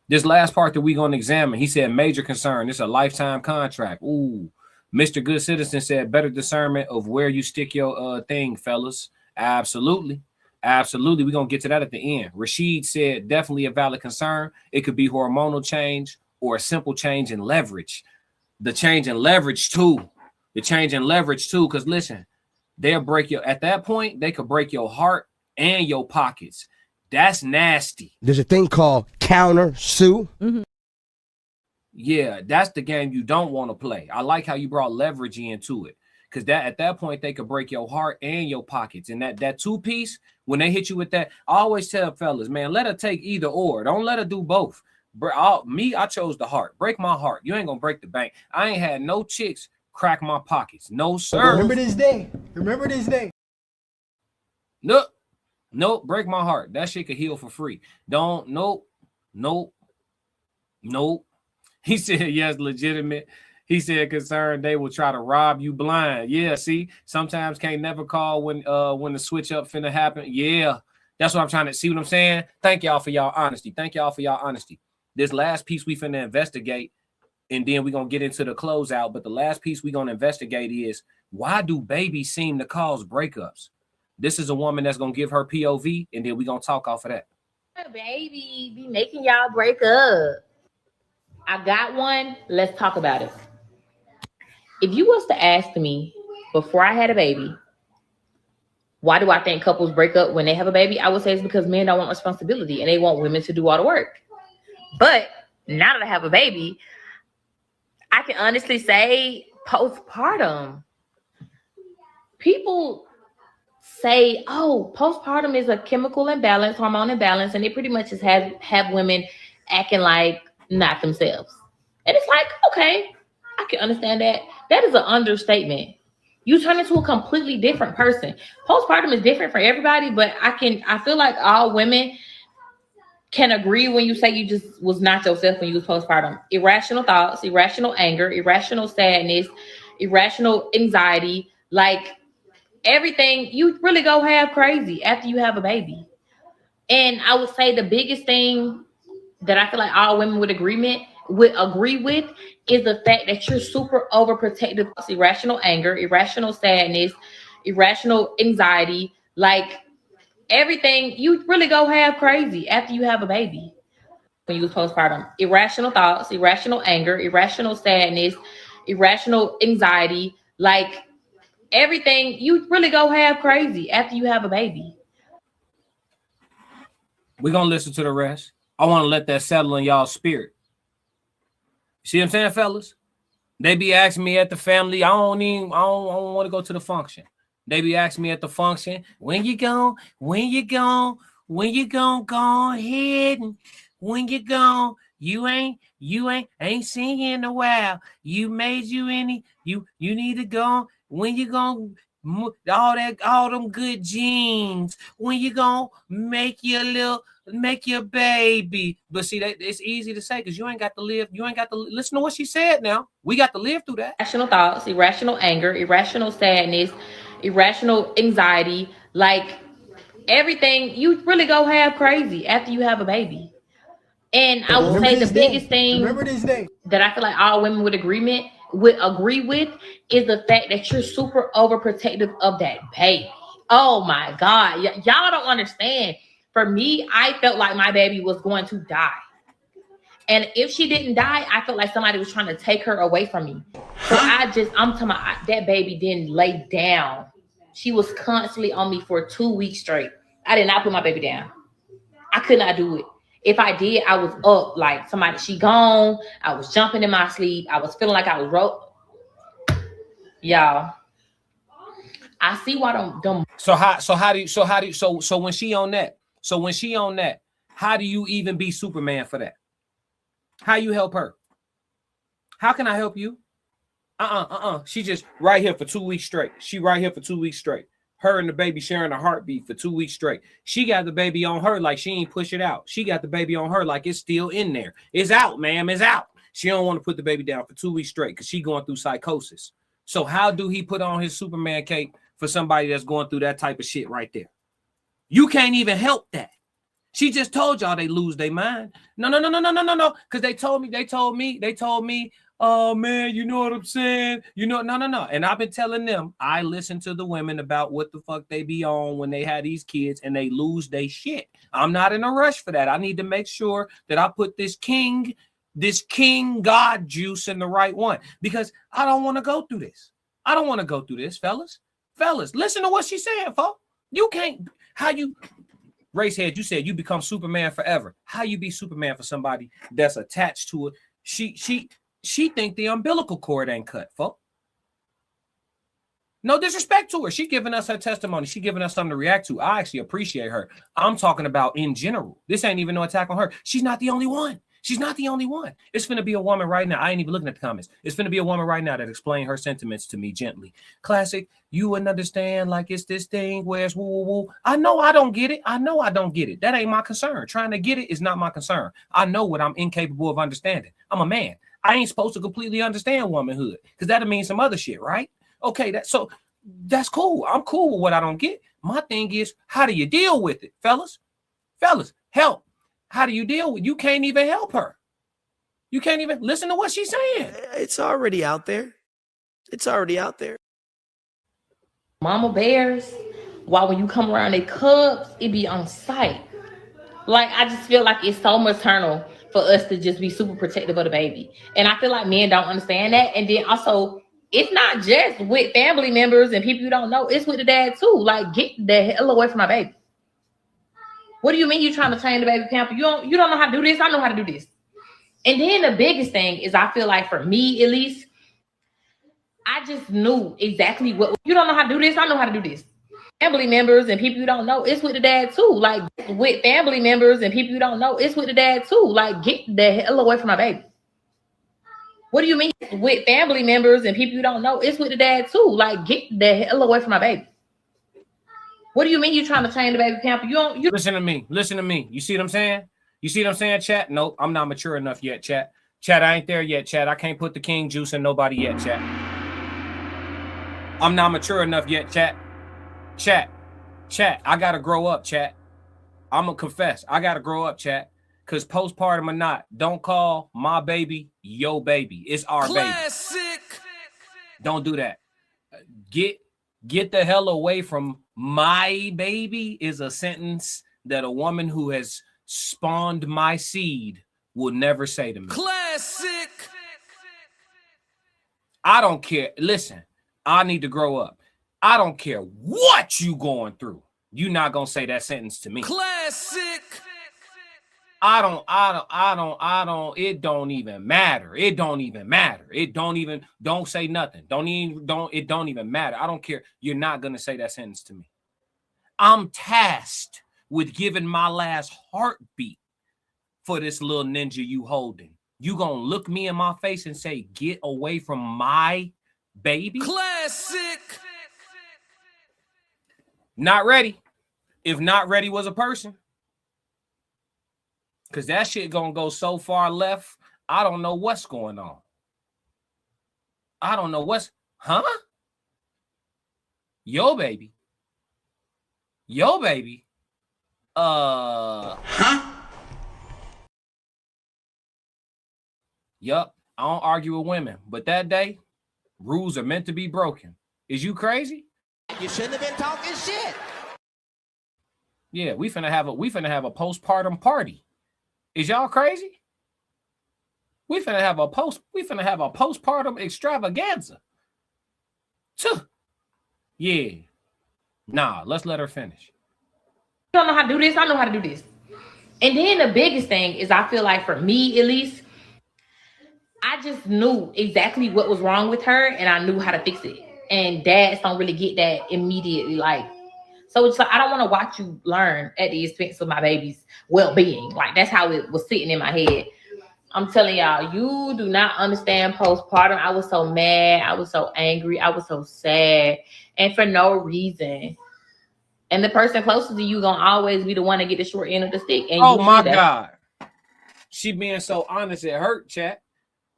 This last part that we're going to examine, he said major concern. It's a lifetime contract. Ooh. Mr. Good Citizen said better discernment of where you stick your thing, fellas. Absolutely. Absolutely. We're going to get to that at the end. Rashid said definitely a valid concern. It could be hormonal change or a simple change in leverage. The change in leverage too. Because listen, they'll break at that point, they could break your heart and your pockets. That's nasty. There's a thing called counter sue. Mm-hmm. Yeah, that's the game you don't want to play. I like how you brought leverage into it. Because at that point, they could break your heart and your pockets. And that two-piece, when they hit you with that, I always tell fellas, man, let her take either or. Don't let her do both. I chose the heart. Break my heart. You ain't going to break the bank. I ain't had no chicks crack my pockets. No, sir. Remember this day. Remember this day. Nope. Break my heart. That shit could heal for free. Nope. He said, yes, legitimate. He said, concerned they will try to rob you blind. Yeah, see, sometimes can't never call when the switch up finna happen. Yeah, that's what I'm trying to see. What I'm saying? Thank y'all for y'all honesty. This last piece we finna investigate, and then we're gonna get into the closeout. But the last piece we gonna investigate is why do babies seem to cause breakups? This is a woman that's gonna give her POV, and then we're gonna talk off of that. Baby be making y'all break up. I got one. Let's talk about it. If you was to ask me before I had a baby, why do I think couples break up when they have a baby? I would say it's because men don't want responsibility and they want women to do all the work. But now that I have a baby, I can honestly say postpartum. People say, oh, postpartum is a chemical imbalance, hormone imbalance, and it pretty much just have women acting like not themselves. And it's like, okay, I can understand that. That is an understatement. You turn into a completely different person. Postpartum is different for everybody, but I feel like all women can agree when you say you just was not yourself when you was postpartum. Irrational thoughts, irrational anger, irrational sadness, irrational anxiety, like everything. You really go half crazy after you have a baby. And I would say the biggest thing that I feel like all women would agree with is the fact that you're super overprotective. Irrational anger, irrational sadness, irrational anxiety, like everything. You really go half crazy after you have a baby when you was postpartum. Irrational thoughts, irrational anger, irrational sadness, irrational anxiety, like everything. You really go half crazy after you have a baby. We're gonna listen to the rest. I want to let that settle in y'all's spirit. See what I'm saying, fellas? They be asking me at the family. I don't want to go to the function. They be asking me at the function, when you gonna go ahead and when you gone, you ain't seen you in a while. You made you any, you need to go. When you gonna all them good genes, when you gonna make your baby. But see, that it's easy to say because you ain't got to live, you ain't got to listen to what she said. Now we got to live through that. Irrational thoughts, irrational anger, irrational sadness, irrational anxiety, like everything. You really go half crazy after you have a baby. And I would say the biggest thing that I feel like all women would agree with is the fact that you're super overprotective of that baby. Oh my God. Y'all don't understand. For me, I felt like my baby was going to die. And if she didn't die, I felt like somebody was trying to take her away from me. So I'm talking about that baby didn't lay down. She was constantly on me for 2 weeks straight. I did not put my baby down. I could not do it. If I did, I was up like somebody, she gone. I was jumping in my sleep. I was feeling like I was y'all. I see why them. So when she on that, how do you even be Superman for that? How you help her? How can I help you? She just right here for 2 weeks straight. She right here for 2 weeks straight. Her and the baby sharing a heartbeat for 2 weeks straight. She got the baby on her like she ain't push it out. She got the baby on her like it's still in there. It's out, ma'am. It's out. She don't want to put the baby down for 2 weeks straight because she going through psychosis. So how do he put on his Superman cape for somebody that's going through that type of shit right there? You can't even help that. She just told y'all they lose their mind. No. Because they told me, oh man, you know what I'm saying? No. And I've been telling them, I listen to the women about what the fuck they be on when they have these kids and they lose their shit. I'm not in a rush for that. I need to make sure that I put this king God juice in the right one because I don't want to go through this. I don't want to go through this, fellas. Listen to what she's saying, folks. You can't, Racehead, you said you become Superman forever. How you be Superman for somebody that's attached to it? She think the umbilical cord ain't cut, folks. No disrespect to her. She giving us her testimony. She giving us something to react to. I actually appreciate her. I'm talking about in general. This ain't even no attack on her. She's not the only one. She's not the only one. It's finna be a woman right now. I ain't even looking at the comments. It's finna be a woman right now that explain her sentiments to me gently. Classic, you wouldn't understand like it's this thing where it's woo. I know I don't get it. That ain't my concern. Trying to get it is not my concern. I know what I'm incapable of understanding. I'm a man. I ain't supposed to completely understand womanhood because that'll mean some other shit, right? Okay, that's cool. I'm cool with what I don't get. My thing is, how do you deal with it, fellas? Help. How do you deal with it? You can't even help her. You can't even listen to what she's saying. It's already out there. Mama bears, while when you come around they cubs, it be on sight. Like, I just feel like it's so maternal for us to just be super protective of the baby. And I feel like men don't understand that. And then also, it's not just with family members and people you don't know. It's with the dad too. Like, get the hell away from my baby. What do you mean you trying to change the baby pamper? You don't know how to do this? I know how to do this. And then the biggest thing is, I feel like for me at least, I just knew exactly what, you don't know how to do this? I know how to do this. Family members and people you don't know, it's with the dad too. Like, with family members and people you don't know, it's with the dad too. Like, get the hell away from my baby. What do you mean? With family members and people you don't know, it's with the dad too. Like, get the hell away from my baby. What do you mean you trying to change the baby pamper? You listen to me. Listen to me. You see what I'm saying? You see what I'm saying, chat? Nope, I'm not mature enough yet, chat. Chat, I ain't there yet, chat. I can't put the king juice in nobody yet, chat. I'm not mature enough yet, chat. Chat, I gotta grow up, chat. I'm gonna confess, I gotta grow up, chat. Cause postpartum or not, don't call my baby yo baby. It's our Classic. Baby. Don't do that. Get the hell away from my baby is a sentence that a woman who has spawned my seed would never say to me. Classic. I don't care. Listen, I need to grow up. I don't care what you going through. You're not gonna say that sentence to me. Classic. I don't. It don't even matter. It don't even matter. Don't say nothing. It don't even matter. I don't care. You're not gonna say that sentence to me. I'm tasked with giving my last heartbeat for this little ninja you holding. You gonna look me in my face and say, get away from my baby? Classic. Not ready. If not ready was a person. Because that shit gonna go so far left, I don't know what's going on. I don't know what's, Yo, baby. Yup, I don't argue with women, but that day, rules are meant to be broken. Is you crazy? You shouldn't have been talking shit. Yeah, we finna have a postpartum party. Is y'all crazy? We finna have a postpartum extravaganza. Yeah. Nah, let's let her finish. You don't know how to do this? I know how to do this. And then the biggest thing is, I feel like for me at least, I just knew exactly what was wrong with her and I knew how to fix it. And dads don't really get that immediately. Like, so it's like, I don't want to watch you learn at the expense of my baby's well-being. Like, that's how it was sitting in my head. I'm telling y'all, you do not understand postpartum. I was so mad. I was so angry. I was so sad. And for no reason. And the person closest to you gonna always be the one to get the short end of the stick. And oh my God. She being so honest, it hurt, chat.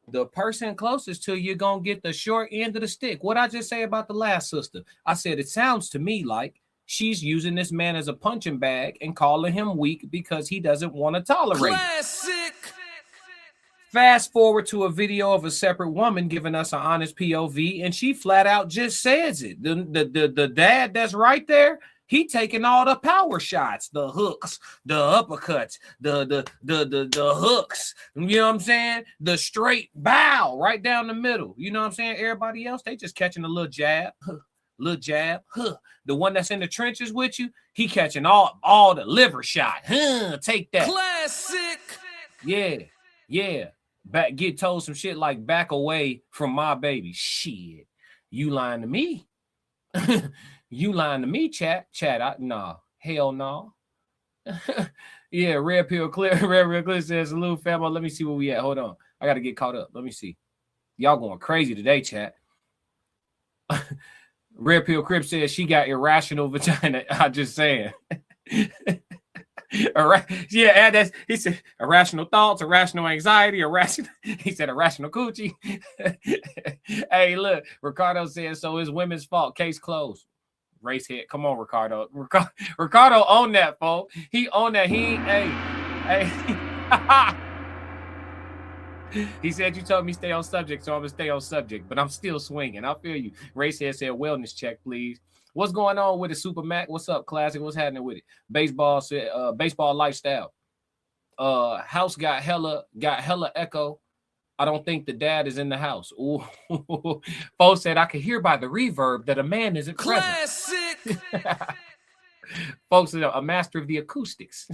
The person closest to you gonna get the short end of the stick. What I just say about the last sister? I said, it sounds to me like she's using this man as a punching bag and calling him weak because he doesn't want to tolerate it. Fast forward to a video of a separate woman giving us an honest POV, and she flat out just says it. The dad that's right there, he taking all the power shots, the hooks, the uppercuts, the hooks. You know what I'm saying? The straight bow right down the middle. You know what I'm saying? Everybody else, they just catching a little jab. Little jab, The one that's in the trenches with you, he catching all the liver shot. Take that. Classic. Yeah. Get told some shit like back away from my baby. Shit, you lying to me. You lying to me, chat. Nah, hell no. Yeah, Red Pill Clear says, salute family. Let me see where we at. Hold on. I got to get caught up. Let me see. Y'all going crazy today, chat. Red Pill Crip says she got irrational vagina. I'm just saying. Yeah, he said irrational thoughts, irrational anxiety, he said irrational coochie. Hey, look, Ricardo says, so it's women's fault. Case closed. Race head. Come on, Ricardo. Ricardo owned that, folks. He owned that. He said, you told me stay on subject, so I'm gonna stay on subject, but I'm still swinging. I feel you. Racehead said, wellness check, please. What's going on with it, Super Mac? What's up, Classic? What's happening with it? Baseball said, baseball lifestyle. House got hella echo. I don't think the dad is in the house. Ooh. Folks said I could hear by the reverb that a man isn't present. Folks said a master of the acoustics.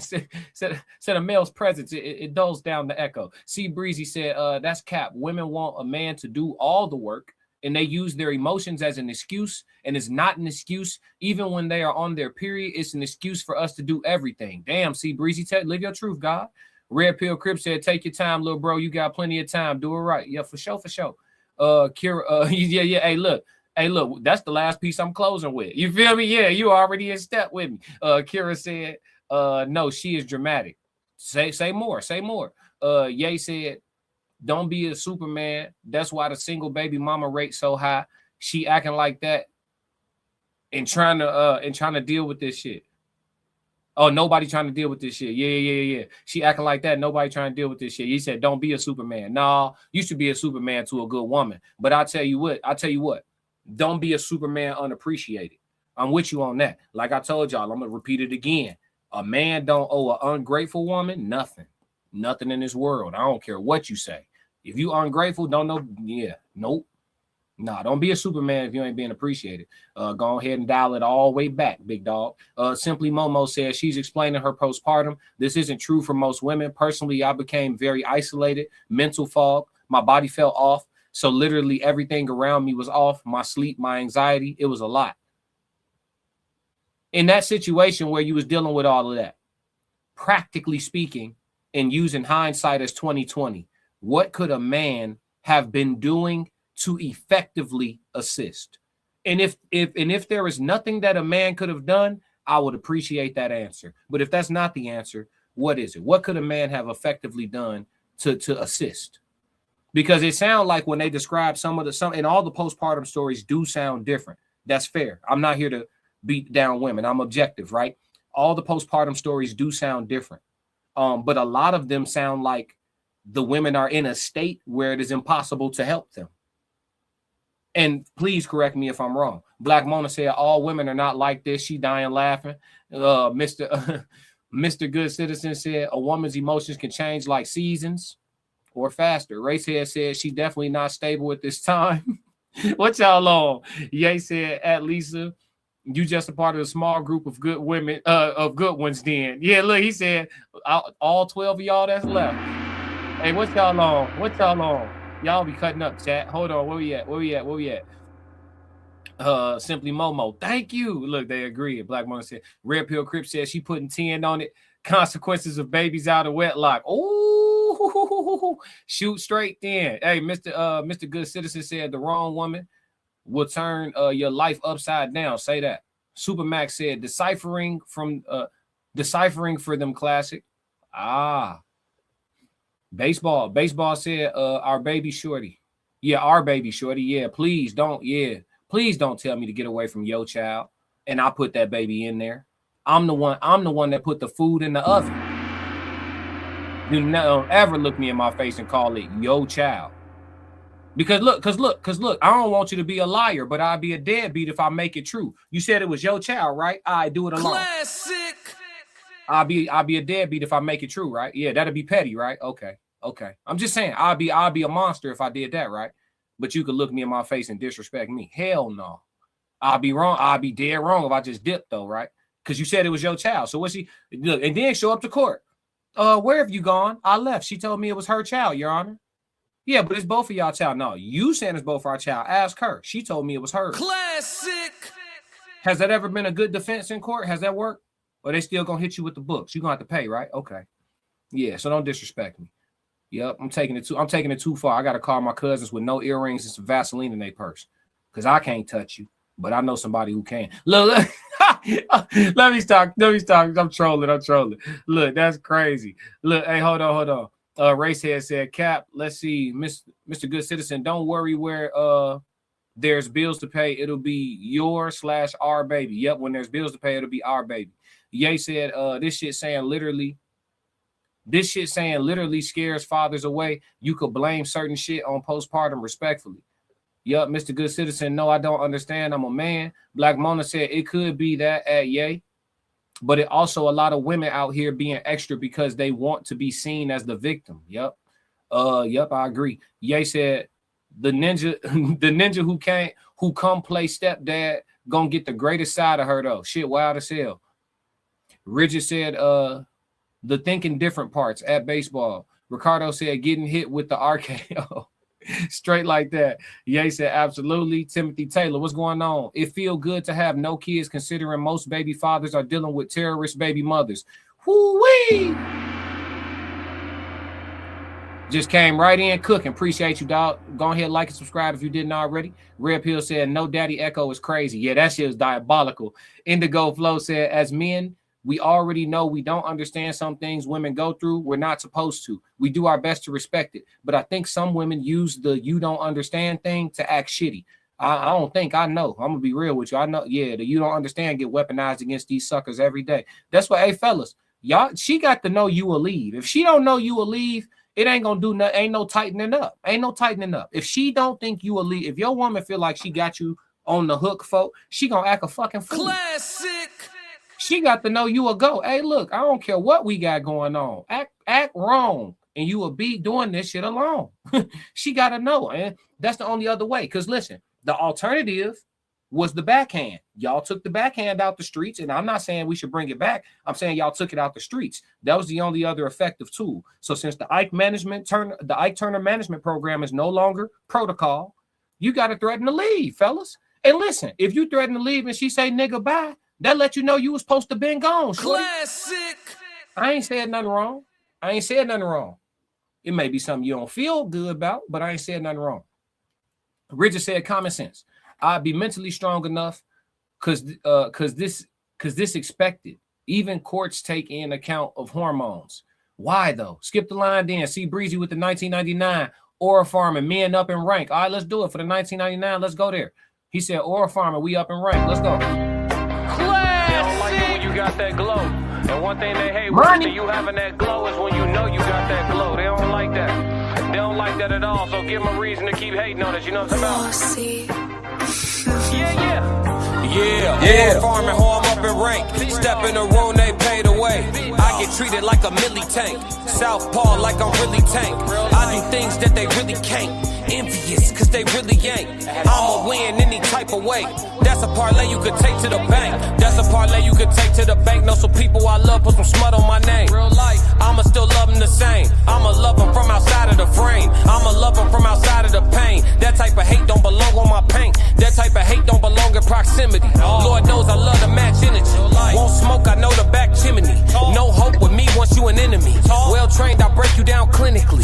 said a male's presence, it dulls down the echo. C Breezy said, that's cap. Women want a man to do all the work, and they use their emotions as an excuse, and it's not an excuse. Even when they are on their period, it's an excuse for us to do everything. Damn, C Breezy, live your truth, God. Red Pill Crip said, take your time, little bro. You got plenty of time. Do it right. Yeah, for sure. Kira, yeah. Hey, look, that's the last piece I'm closing with. You feel me? Yeah, you already in step with me. Kira said, no, she is dramatic. Say more. Ye said, don't be a Superman. That's why the single baby mama rate so high. She acting like that and trying to deal with this shit. Oh, nobody trying to deal with this shit. Yeah. She acting like that. Nobody trying to deal with this shit. He said, don't be a Superman. Nah, you should be a Superman to a good woman. But I tell you what, don't be a Superman unappreciated. I'm with you on that. Like I told y'all, I'm going to repeat it again. A man don't owe an ungrateful woman nothing. Nothing in this world. I don't care what you say. If you ungrateful, don't know. Yeah, nope. Nah, don't be a Superman if you ain't being appreciated. Go ahead and dial it all the way back, big dog. Simply Momo says she's explaining her postpartum. This isn't true for most women. Personally, I became very isolated, mental fog. My body felt off. So literally everything around me was off. My sleep, my anxiety, it was a lot. In that situation where you was dealing with all of that, practically speaking, and using hindsight as 2020, what could a man have been doing to effectively assist? And if there is nothing that a man could have done, I would appreciate that answer. But if that's not the answer, what is it? What could a man have effectively done to assist? Because it sounds like when they describe some and all the postpartum stories do sound different. That's fair. I'm not here to beat down women. I'm objective, right? All the postpartum stories do sound different. But a lot of them sound like the women are in a state where it is impossible to help them. And please correct me if I'm wrong. Black Mona said all women are not like this. She dying laughing. Mr. Good Citizen said a woman's emotions can change like seasons or faster. Racehead said she definitely not stable at this time. What y'all on? Ye said, at Lisa, you just a part of a small group of good women, of good ones then. Yeah, look, he said all 12 of y'all that's left. Hey, what y'all on? Y'all be cutting up, chat. Hold on, where we at? Simply Momo, thank you. Look, they agree. Black Mona said, Red Pill Crip said she putting 10 on it. Consequences of babies out of wedlock. Oh, shoot straight then. Hey, Mr. Good Citizen said the wrong woman will turn your life upside down. Say that. Supermax said deciphering for them classic. Baseball said our baby shorty. Yeah, our baby shorty. Yeah, please don't tell me to get away from your child and I put that baby in there. I'm the one that put the food in the oven. Do not ever look me in my face and call it your child. Because look, I don't want you to be a liar, but I'll be a deadbeat if I make it true. You said it was your child, right? I do it alone. Classic. I'll be a deadbeat if I make it true, right? Yeah, that'd be petty, right? Okay. I'm just saying, I'll be a monster if I did that, right? But you could look me in my face and disrespect me. Hell no. I'll be wrong. I'll be dead wrong if I just dipped though, right? Because you said it was your child. So what's she look and then show up to court? Where have you gone? I left. She told me it was her child, Your Honor. Yeah, but it's both of y'all child. No, you saying it's both our child. Ask her. She told me it was hers. Classic. Has that ever been a good defense in court? Has that worked? Or they still gonna hit you with the books? You're gonna have to pay, right? Okay. Yeah, so don't disrespect me. Yep, I'm taking it too far. I gotta call my cousins with no earrings and some Vaseline in their purse. Because I can't touch you, but I know somebody who can. Look. Let me stop. I'm trolling. Look, that's crazy. Look, hey, hold on. Racehead said, Cap, let's see, Mr. Good Citizen, don't worry where there's bills to pay. It'll be your/our baby. Yep, when there's bills to pay, it'll be our baby. Ye said, this shit saying literally scares fathers away. You could blame certain shit on postpartum respectfully. Yup, Mr. Good Citizen, no, I don't understand. I'm a man. Black Mona said it could be that at Ye. But it also a lot of women out here being extra because they want to be seen as the victim. Yep, I agree. Ye said the ninja, the ninja who come play stepdad gonna get the greatest side of her though. Shit, wild as hell. Rigid said the thinking different parts at baseball. Ricardo said getting hit with the RKO. Straight like that. Ye said absolutely. Timothy Taylor, what's going on? It feel good to have no kids considering most baby fathers are dealing with terrorist baby mothers. Whoo-wee! Just came right in cooking. Appreciate you, dog. Go ahead, like and subscribe if you didn't already. Red Pill said no daddy echo is crazy. Yeah, that shit is diabolical. Indigo Flow said as men, we already know we don't understand some things women go through. We're not supposed to. We do our best to respect it. But I think some women use the you don't understand thing to act shitty. I don't think I know. I'm going to be real with you. I know, yeah, the you don't understand get weaponized against these suckers every day. That's why, hey, fellas, y'all, she got to know you will leave. If she don't know you will leave, it ain't going to do nothing. Ain't no tightening up. Ain't no tightening up. If she don't think you will leave, if your woman feel like she got you on the hook, folk, she going to act a fucking fool. Classic. She got to know you will go. Hey, look, I don't care what we got going on. Act wrong, and you will be doing this shit alone. She got to know, and that's the only other way. Because listen, the alternative was the backhand. Y'all took the backhand out the streets, and I'm not saying we should bring it back. I'm saying y'all took it out the streets. That was the only other effective tool. So since the Ike Turner management program is no longer protocol, you got to threaten to leave, fellas. And listen, if you threaten to leave and she say nigga bye, that let you know you was supposed to been gone. Shorty. Classic. I ain't said nothing wrong. It may be something you don't feel good about, but I ain't said nothing wrong. Richard said common sense. I'd be mentally strong enough because this expected. Even courts take in account of hormones. Why though? Skip the line then. See Breezy with the 1999 Aura Farmer, men up in rank. All right, let's do it for the 1999. Let's go there. He said Aura Farmer, we up in rank. Let's go. They don't like it when you got that glow. And one thing they hate when you having that glow is when you know you got that glow. They don't like that. They don't like that at all. So give them a reason to keep hating on us. You know what I'm talking about? Yeah. Farming home up in rank. Step in the room, they pay the way. I get treated like a milli tank. Southpaw like I'm really tank. I do things that they really can't. Envious, cause they really ain't. I'ma win any type of way. That's a parlay you could take to the bank. That's a parlay you could take to the bank. Know some people I love, put some smut on my name. Real life, I'ma still love them the same. I'ma love them from outside of the frame. I'ma love them from outside of the pain. That type of hate don't belong on my paint. That type of hate don't belong in proximity. Lord knows I love to match energy. Won't smoke, I know the back chimney. No hope with me once you an enemy. Well trained, I break you down clinically.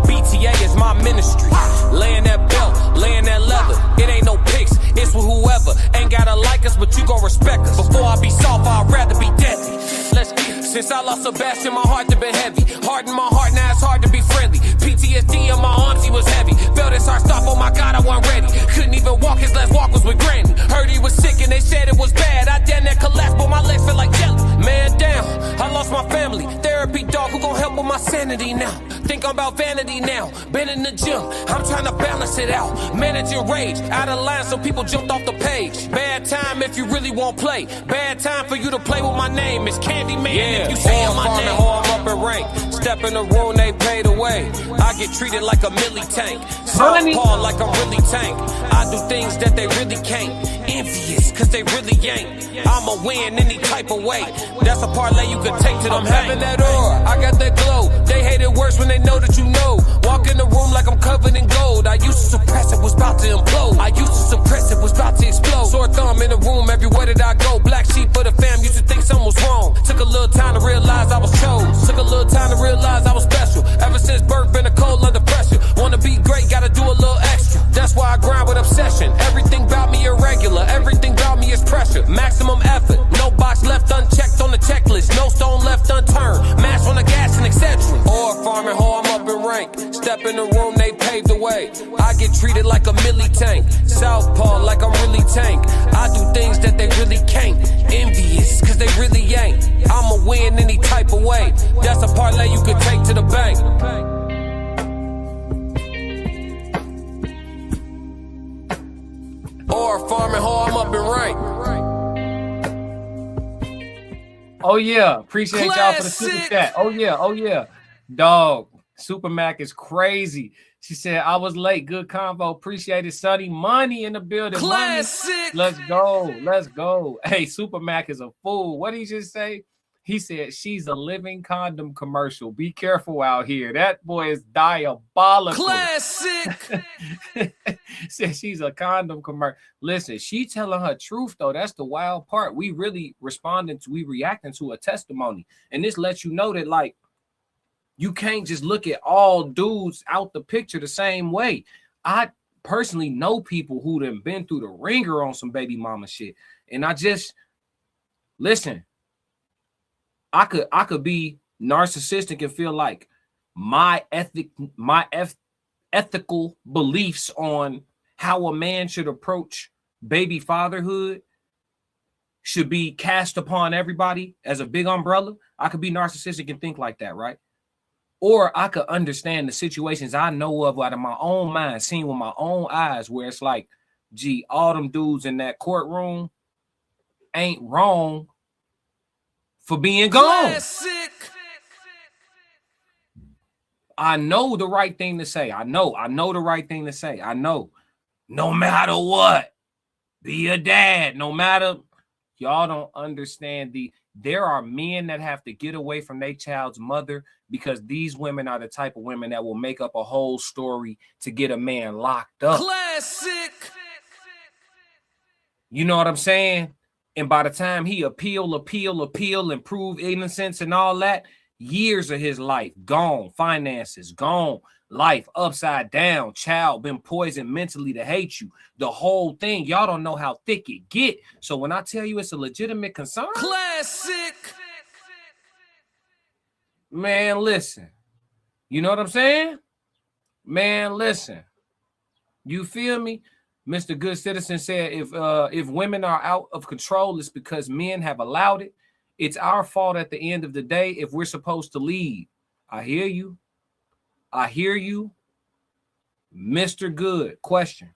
BTA is my ministry. Laying that belt, laying that leather. It ain't no pics, it's with whoever. Ain't gotta like us, but you gon' respect us. Before I be soft, I'd rather be deadly. Let's get it. Since I lost Sebastian, my heart been heavy. Heart in my heart, now it's hard to be friendly. PTSD in my arms, he was heavy. Felt his heart stop, oh my God, I wasn't ready. Couldn't even walk, his last walk was with Granny. Heard he was sick and they said it was bad. I damn that collapsed, but my legs feel like jelly. Man down, I lost my family. Therapy dog, who gon' help with my sanity now? Think I'm about vanity now. Been in the gym, I'm trying to balance it out. Managing rage, out of line so people jumped off the page. Bad time if you really won't play. Bad time for you to play with my name. It's Candyman if you say my name. I'm up in rank. Step in the room, they pay the way. I get treated like a milli tank. Southpaw like I'm really tank. I do things that they really can't. Envious, cause they really ain't. I'ma win any type of way. That's a parlay you could take to the bank. I'm having that aura, I got that glow. They hate it worse when they know that you know. Walk in the room like I'm covered in gold. I used to suppress it, was about to implode. I used to suppress it, was about to explode. Sore thumb in the room, everywhere that I go. Black sheep for the fam, used to think something was wrong. Took a little time to realize I was chose. Took a little time to realize I was special. Ever since birth, been a cold under pressure. Wanna be great, gotta do a little extra. That's why I grind with obsession. Everything about me irregular, everything about me is pressure. Maximum effort, no box left unchecked on the checklist. No stone left unturned, mash on the gas and etc. Or farming, ho, I'm up in rank. Step in the room, they paved the way. I get treated like a milli tank. Southpaw like I'm really tank. I do things that they really can't. Envious, cause they really ain't. I'ma win any type of way. That's a parlay you could take to the bank. Or farming, ho, I'm up in rank. Oh yeah. Appreciate y'all for the super chat. Oh yeah. Dog. Super Mac is crazy. She said, I was late. Good convo. Appreciate it, Sonny. Money in the building. Classic. Money. Let's go. Hey, Super Mac is a fool. What did he just say? He said, she's a living condom commercial. Be careful out here. That boy is diabolical. Classic. Said she's a condom commercial. Listen, she telling her truth, though. That's the wild part. We really we reacting to a testimony. And this lets you know that, like, you can't just look at all dudes out the picture the same way. I personally know people who done been through the ringer on some baby mama shit. And I just, listen, I could be narcissistic and feel like my ethical beliefs on how a man should approach baby fatherhood should be cast upon everybody as a big umbrella. I could be narcissistic and think like that, right? Or I could understand the situations I know of out of my own mind, seen with my own eyes, where it's like, gee, all them dudes in that courtroom ain't wrong for being gone. Classic. I know the right thing to say. I know the right thing to say. I know. No matter what, be a dad. No matter, y'all don't understand there are men that have to get away from their child's mother because these women are the type of women that will make up a whole story to get a man locked up. Classic. You know what I'm saying? And by the time he appeal and prove innocence and all that, years of his life gone, finances gone, life upside down, child been poisoned mentally to hate you. The whole thing, y'all don't know how thick it get. So when I tell you it's a legitimate concern, classic. Man, listen. You know what I'm saying? Man, listen. You feel me? Mr. Good Citizen said, if women are out of control, it's because men have allowed it. It's our fault at the end of the day if we're supposed to lead. I hear you. Mr. Good, question.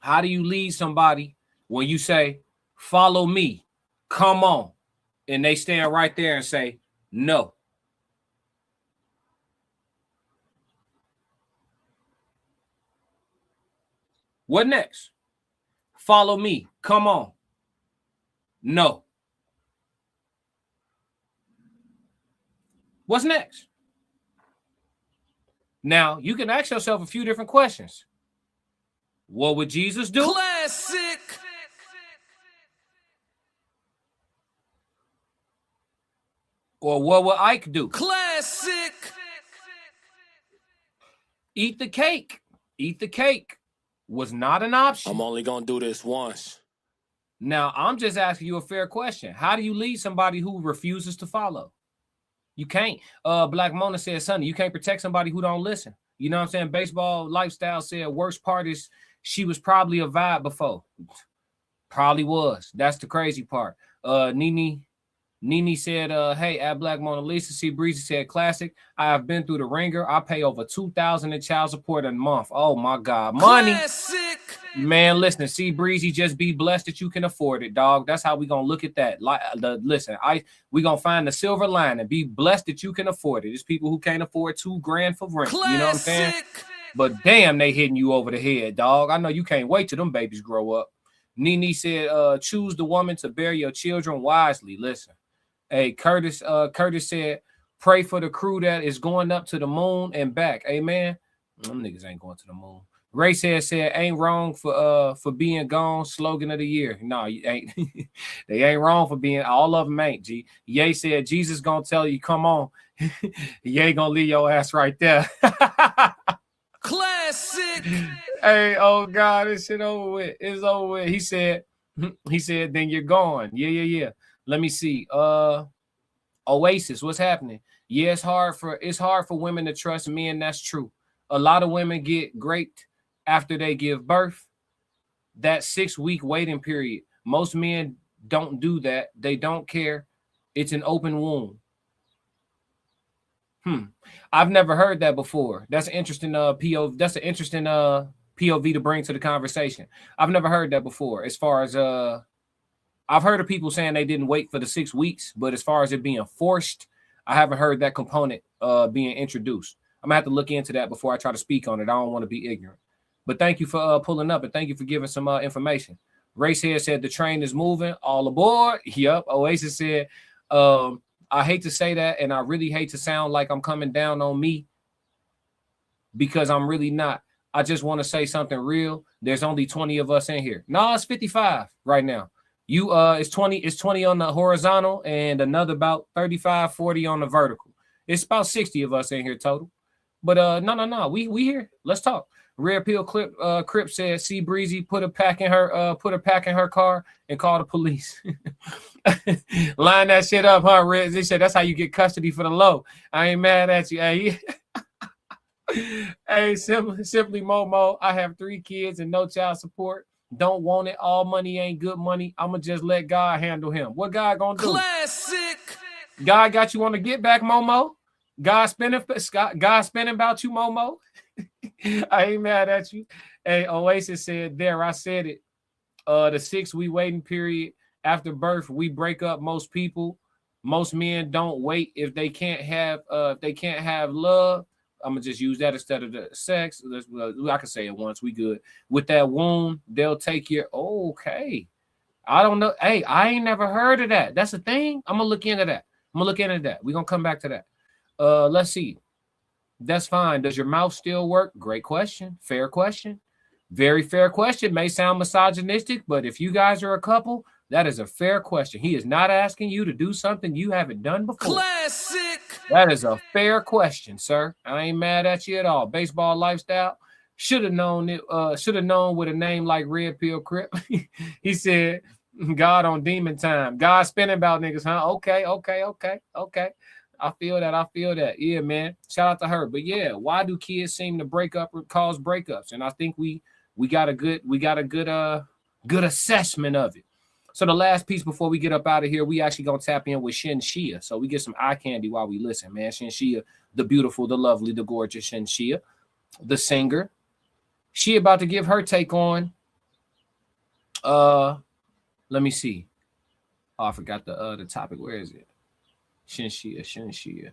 How do you lead somebody when you say, follow me, come on, and they stand right there and say, no? What next? Follow me. Come on. No. What's next? Now, you can ask yourself a few different questions. What would Jesus do? Classic. Or what would Ike do? Classic. Eat the cake. Eat the cake was not an option. I'm only going to do this once. Now, I'm just asking you a fair question. How do you lead somebody who refuses to follow? You can't. Black Mona said, Sonny, you can't protect somebody who don't listen. You know what I'm saying? Baseball Lifestyle said, worst part is she was probably a vibe before. Probably was. That's the crazy part. Nene said, hey, at Black Mona Lisa. C Breezy said, classic. I have been through the ringer. I pay over $2,000 in child support a month. Oh my God. Money. Classic. Man, listen, C Breezy, just be blessed that you can afford it, dog. That's how we gonna look at that. We gonna find the silver line and be blessed that you can afford it. There's people who can't afford $2,000 for rent. Classic. You know what I'm saying? But damn, they hitting you over the head, dog. I know you can't wait till them babies grow up. Nene said, choose the woman to bear your children wisely. Listen. Hey, Curtis said, pray for the crew that is going up to the moon and back. Amen. Them niggas ain't going to the moon. Ray said, ain't wrong for being gone. Slogan of the year. No, you ain't. They ain't wrong for being. All of them ain't. G. Ye said, Jesus gonna tell you, come on. Ye gonna leave your ass right there. Classic. Hey, oh God, this shit over with. It's over with. He said, then you're gone. Yeah. Let me see. Oasis, what's happening? Yeah, it's hard for women to trust men. That's true. A lot of women get raped after they give birth. That 6-week waiting period. Most men don't do that. They don't care. It's an open wound. I've never heard that before. That's an interesting POV. That's an interesting POV to bring to the conversation. I've never heard that before. As far as I've heard of people saying they didn't wait for the 6 weeks, but as far as it being forced, I haven't heard that component being introduced. I'm gonna have to look into that before I try to speak on it. I don't want to be ignorant. But thank you for pulling up and thank you for giving some information. Racehead said the train is moving. All aboard. Yep. Oasis said, I hate to say that, and I really hate to sound like I'm coming down on me because I'm really not. I just want to say something real. There's only 20 of us in here. No, it's 55 right now. You it's 20 on the horizontal and another about 35, 40 on the vertical. It's about 60 of us in here total. But no. We here. Let's talk. Rare Pill Crip said, "See Breezy put a pack in her car and call the police." Line that shit up, huh, Red? They said that's how you get custody for the low. I ain't mad at you. Hey, hey, simply Momo. I have 3 kids and no child support. Don't want it. All money ain't good money. I'ma just let God handle him. What God gonna do? Classic. God got you on the get back, Momo. God spinning about you, Momo. I ain't mad at you. Hey, Oasis said there. I said it. The 6 week waiting period after birth, we break up most people. Most men don't wait if they can't have love. I'm gonna just use that instead of the sex. I can say it once. We good with that wound. They'll take your okay. I don't know. Hey, I ain't never heard of that. That's a thing. I'm gonna look into that. We're gonna come back to that. Let's see. That's fine. Does your mouth still work? Great question. Fair question. Very fair question. May sound misogynistic, but if you guys are a couple, that is a fair question. He is not asking you to do something you haven't done before. Classic. That is a fair question, sir. I ain't mad at you at all. Baseball lifestyle. Should have known it. Should have known with a name like Red Pill Crip. He said, God on demon time. God spinning about niggas, huh? Okay. I feel that. Yeah, man. Shout out to her. But yeah, why do kids seem to break up or cause breakups? And I think we got a good assessment of it. So the last piece before we get up out of here, we actually gonna tap in with Shin Shia. So we get some eye candy while we listen, man. Shin Shia, the beautiful, the lovely, the gorgeous Shin Shia, the singer. She about to give her take on. Let me see. Oh, I forgot the topic. Where is it? Shin Shia.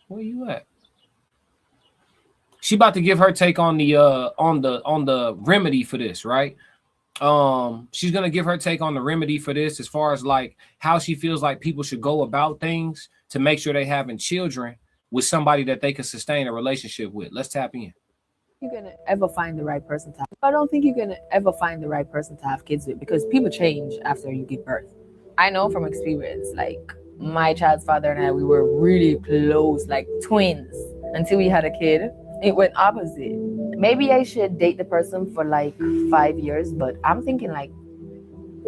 Where you at? She about to give her take on the remedy for this, right? She's gonna give her take on the remedy for this as far as like how she feels like people should go about things to make sure they having children with somebody that they can sustain a relationship with. Let's tap in. You're gonna ever find the right person to have. I don't think you're gonna ever find the right person to have kids with because people change after you give birth. I know from experience, like my child's father and I, we were really close, like twins, until we had a kid. It went opposite. Maybe I should date the person for like 5 years, but I'm thinking like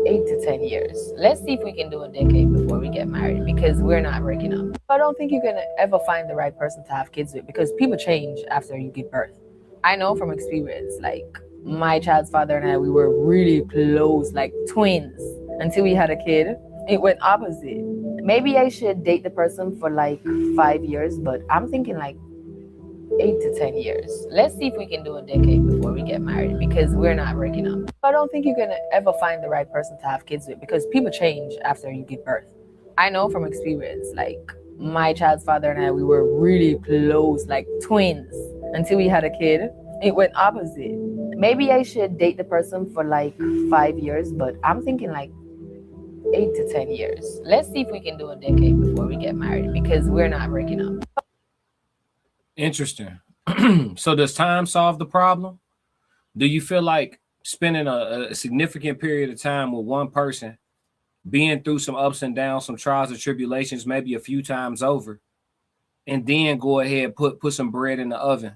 8 to 10 years. Let's see if we can do a decade before we get married because we're not breaking up. I don't think you're gonna ever find the right person to have kids with because people change after you give birth. I know from experience, like my child's father and I, we were really close, like twins, until we had a kid. It went opposite. Maybe I should date the person for like 5 years, but I'm thinking like 8 to 10 years. Let's see if we can do a decade before we get married because we're not breaking up. I don't think you're gonna ever find the right person to have kids with because people change after you give birth. I know from experience, like my child's father and I, we were really close, like twins, until we had a kid. It went opposite. Maybe I should date the person for like 5 years, but I'm thinking like 8 to 10 years. Let's see if we can do a decade before we get married because we're not breaking up. Interesting. So does time solve the problem? Do you feel like spending a significant period of time with one person, being through some ups and downs, some trials and tribulations, maybe a few times over, and then go ahead and put some bread in the oven?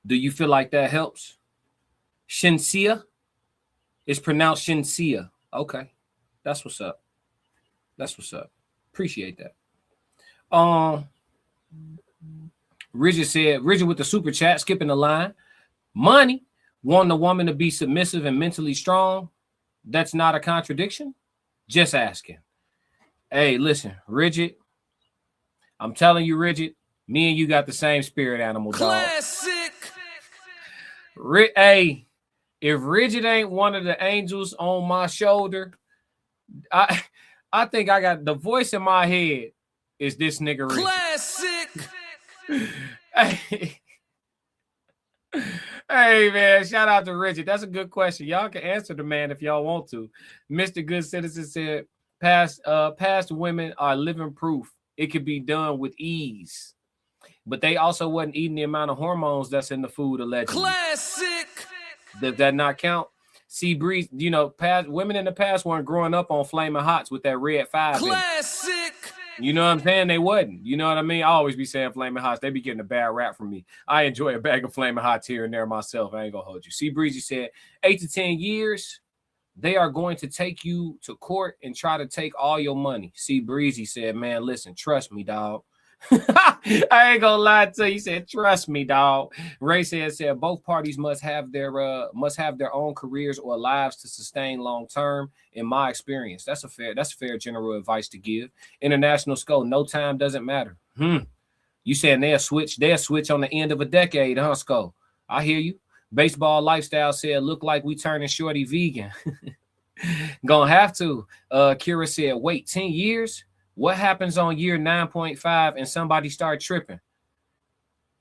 Do you feel like that helps? Shinsia? It's pronounced Shinsia. Okay. That's what's up. Appreciate that. Rigid with the super chat, skipping the line. Money, wanting a woman to be submissive and mentally strong. That's not a contradiction. Just asking. Hey, listen, Rigid. I'm telling you, Rigid, me and you got the same spirit animal, dog. Classic. Hey, If Rigid ain't one of the angels on my shoulder, I think I got the voice in my head is this nigga Rigid. Classic. Hey man, shout out to Richard. That's a good question. Y'all can answer the man if y'all want to. Mr. Good Citizen said, past women are living proof it could be done with ease. But they also wasn't eating the amount of hormones that's in the food allegedly. Classic. Does that not count? See, Breeze, you know, past women in the past weren't growing up on Flaming Hots with that red 5. Classic. You know what I'm saying? They wasn't. You know what I mean? I always be saying Flaming Hots. They be getting a bad rap from me. I enjoy a bag of Flaming Hots here and there myself. I ain't gonna hold you. See, Breezy said 8 to 10 years, they are going to take you to court and try to take all your money. See, Breezy said, man, listen, trust me, dog. I ain't gonna lie to you. He said, trust me, dog. Ray said both parties must have their own careers or lives to sustain long term. In my experience, that's fair general advice to give. International Skull, no time doesn't matter. You saying they'll switch on the end of a decade, huh, Skull? I hear you. Baseball Lifestyle said, look like we turning shorty vegan. Gonna have to. Kira said, wait, 10 years? What happens on year 9.5 and somebody start tripping?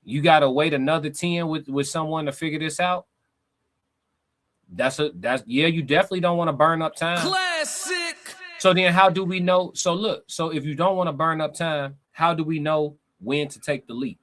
You gotta wait another 10 with someone to figure this out. You definitely don't want to burn up time. Classic. So then how do we know? So look, so if you don't want to burn up time, how do we know when to take the leap?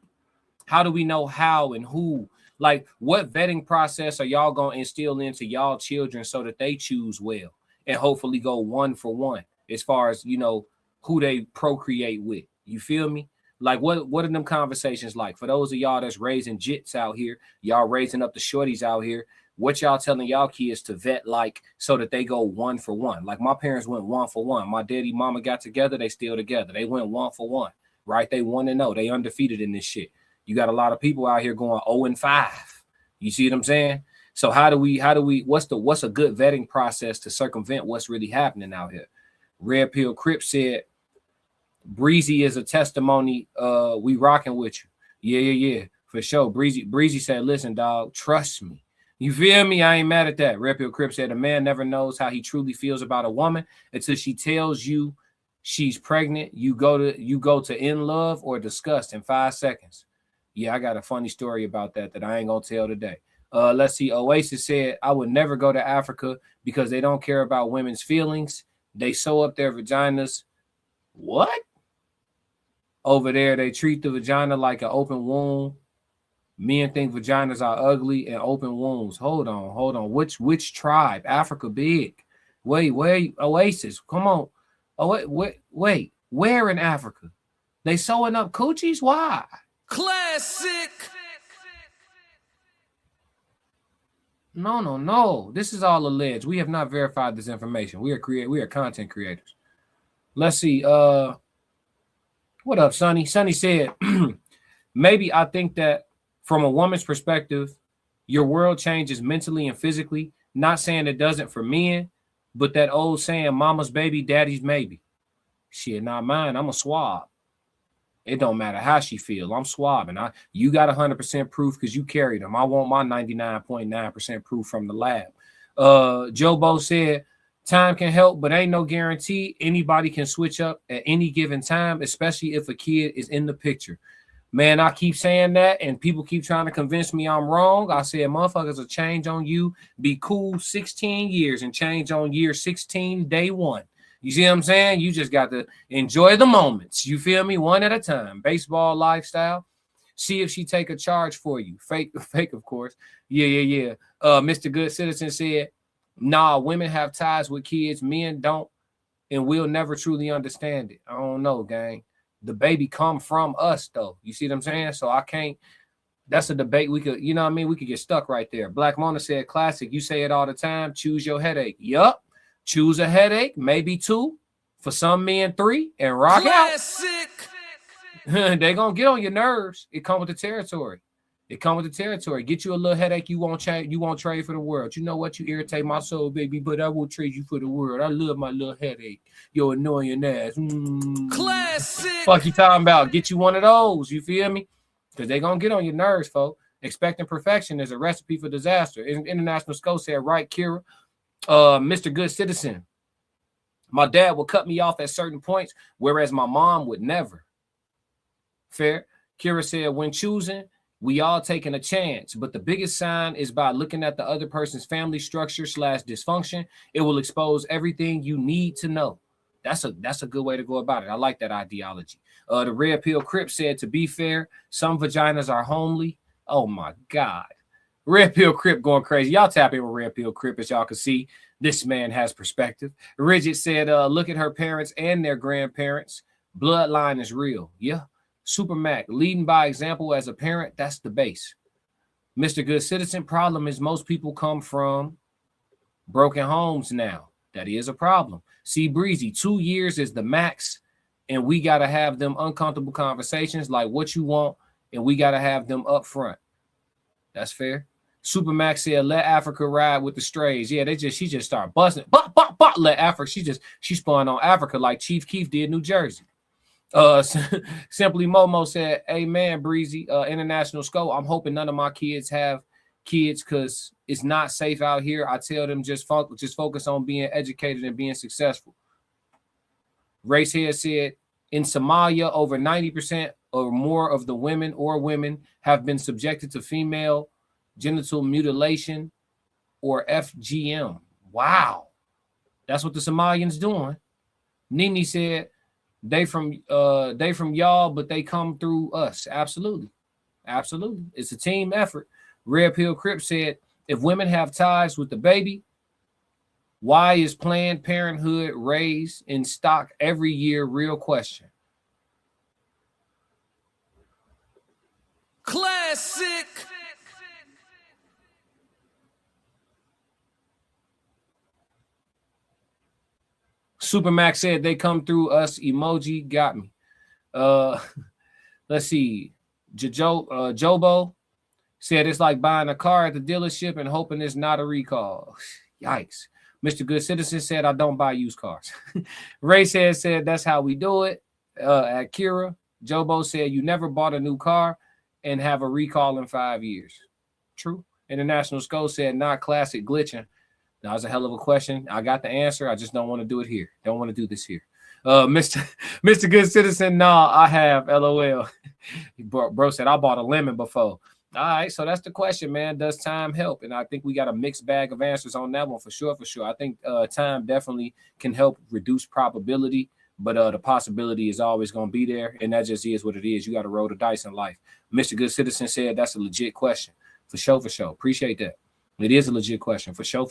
How do we know how and who? Like, what vetting process are y'all gonna instill into y'all children so that they choose well and hopefully go 1 for 1 as far as, you know, who they procreate with? You feel me? Like, what are them conversations like? For those of y'all that's raising jits out here, y'all raising up the shorties out here, what y'all telling y'all kids to vet like so that they go 1 for 1? Like, my parents went 1 for 1. My daddy, mama got together, they still together. They went 1 for 1, right? They 1-0. They undefeated in this shit. You got a lot of people out here going 0-5. You see what I'm saying? So how do we, what's a good vetting process to circumvent what's really happening out here? Red Pill Crip said, Breezy is a testimony. We rocking with you. Yeah, for sure. Breezy said, listen, dog, trust me. You feel me? I ain't mad at that. Red Pill Crip said, a man never knows how he truly feels about a woman until she tells you she's pregnant. You go to in love or disgust in 5 seconds. Yeah, I got a funny story about that I ain't gonna tell today. Let's see. Oasis said, I would never go to Africa because they don't care about women's feelings. They sew up their vaginas. What? Over there, they treat the vagina like an open wound. Men think vaginas are ugly and open wounds. Hold on. Which tribe? Africa big. Wait, Oasis, come on. Oh, wait. Where in Africa? They sewing up coochies? Why? Classic. No. This is all alleged. We have not verified this information. We are content creators. Let's see. What up, Sonny? Sonny said, maybe I think that from a woman's perspective, your world changes mentally and physically. Not saying it doesn't for men, but that old saying, mama's baby, daddy's maybe. Shit, not mine. I'm a swab. It don't matter how she feel. I'm swabbing. You got 100% proof because you carried them. I want my 99.9% proof from the lab. Jobo said, time can help, but ain't no guarantee anybody can switch up at any given time, especially if a kid is in the picture. Man, I keep saying that, and people keep trying to convince me I'm wrong. I said, motherfuckers will change on you, be cool 16 years, and change on year 16, day 1. You see what I'm saying? You just got to enjoy the moments. You feel me? One at a time. Baseball Lifestyle. See if she take a charge for you. Fake, of course. Yeah. Mr. Good Citizen said, nah, women have ties with kids. Men don't, and we'll never truly understand it. I don't know, gang. The baby come from us, though. You see what I'm saying? So I can't. That's a debate we could, you know what I mean? We could get stuck right there. Black Mona said, classic. You say it all the time. Choose your headache. Yup. Choose a headache, maybe 2. For some men, 3, and rock classic. Out. They gonna get on your nerves. It come with the territory. Get you a little headache. You won't change. You won't trade for the world. You know what? You irritate my soul, baby, but I will trade you for the world. I love my little headache. Your annoying ass. Classic. Fuck you talking about? Get you one of those. You feel me? Because they gonna get on your nerves, folks. Expecting perfection is a recipe for disaster. International Scope said, right, Kira. Mr. Good Citizen. My dad would cut me off at certain points, whereas my mom would never. Fair. Kira said, when choosing, we all taking a chance, but the biggest sign is by looking at the other person's family structure / dysfunction. It will expose everything you need to know. That's a good way to go about it. I like that ideology. The Red Pill Crip said, to be fair, some vaginas are homely. Oh my God. Red Pill Crip going crazy. Y'all tap in with Red Pill Crip as y'all can see. This man has perspective. Rigid said, look at her parents and their grandparents. Bloodline is real. Yeah. Super Mac, leading by example as a parent, that's the base. Mr. Good Citizen, problem is most people come from broken homes now. That is a problem. See, Breezy, 2 years is the max, and we got to have them uncomfortable conversations like what you want, and we got to have them up front. That's fair. Super Max said, let Africa ride with the strays. Yeah, she just started busting. Let Africa, she spun on Africa like Chief Keef did New Jersey. Simply Momo said, amen, Breezy. International Scope, I'm hoping none of my kids have kids because it's not safe out here. I tell them just focus on being educated and being successful. Racehead said, in Somalia, over 90% or more of the women have been subjected to female genital mutilation or FGM. Wow. That's what the Somalians doing. Nini said, they from y'all, but they come through us. Absolutely. Absolutely. It's a team effort. Red Pill Crip said, if women have ties with the baby, why is Planned Parenthood raised in stock every year? Real question. Classic. Supermax said they come through us. Emoji got me. Let's see. Jobo said it's like buying a car at the dealership and hoping it's not a recall. Yikes. Mr. Good Citizen said I don't buy used cars. Ray said that's how we do it. At Kira, Jobo said you never bought a new car and have a recall in 5 years. True. International Scope said not classic glitching. That was a hell of a question. I got the answer. I just don't want to do it here. Don't want to do this here. Mr. Good Citizen, nah, I have. LOL. Bro said I bought a lemon before. All right, so that's the question, man. Does time help? And I think we got a mixed bag of answers on that one for sure. I think time definitely can help reduce probability, but the possibility is always going to be there, and that just is what it is. You got to roll the dice in life. Mr. Good Citizen said that's a legit question. For sure. Appreciate that. It is a legit question. For sure.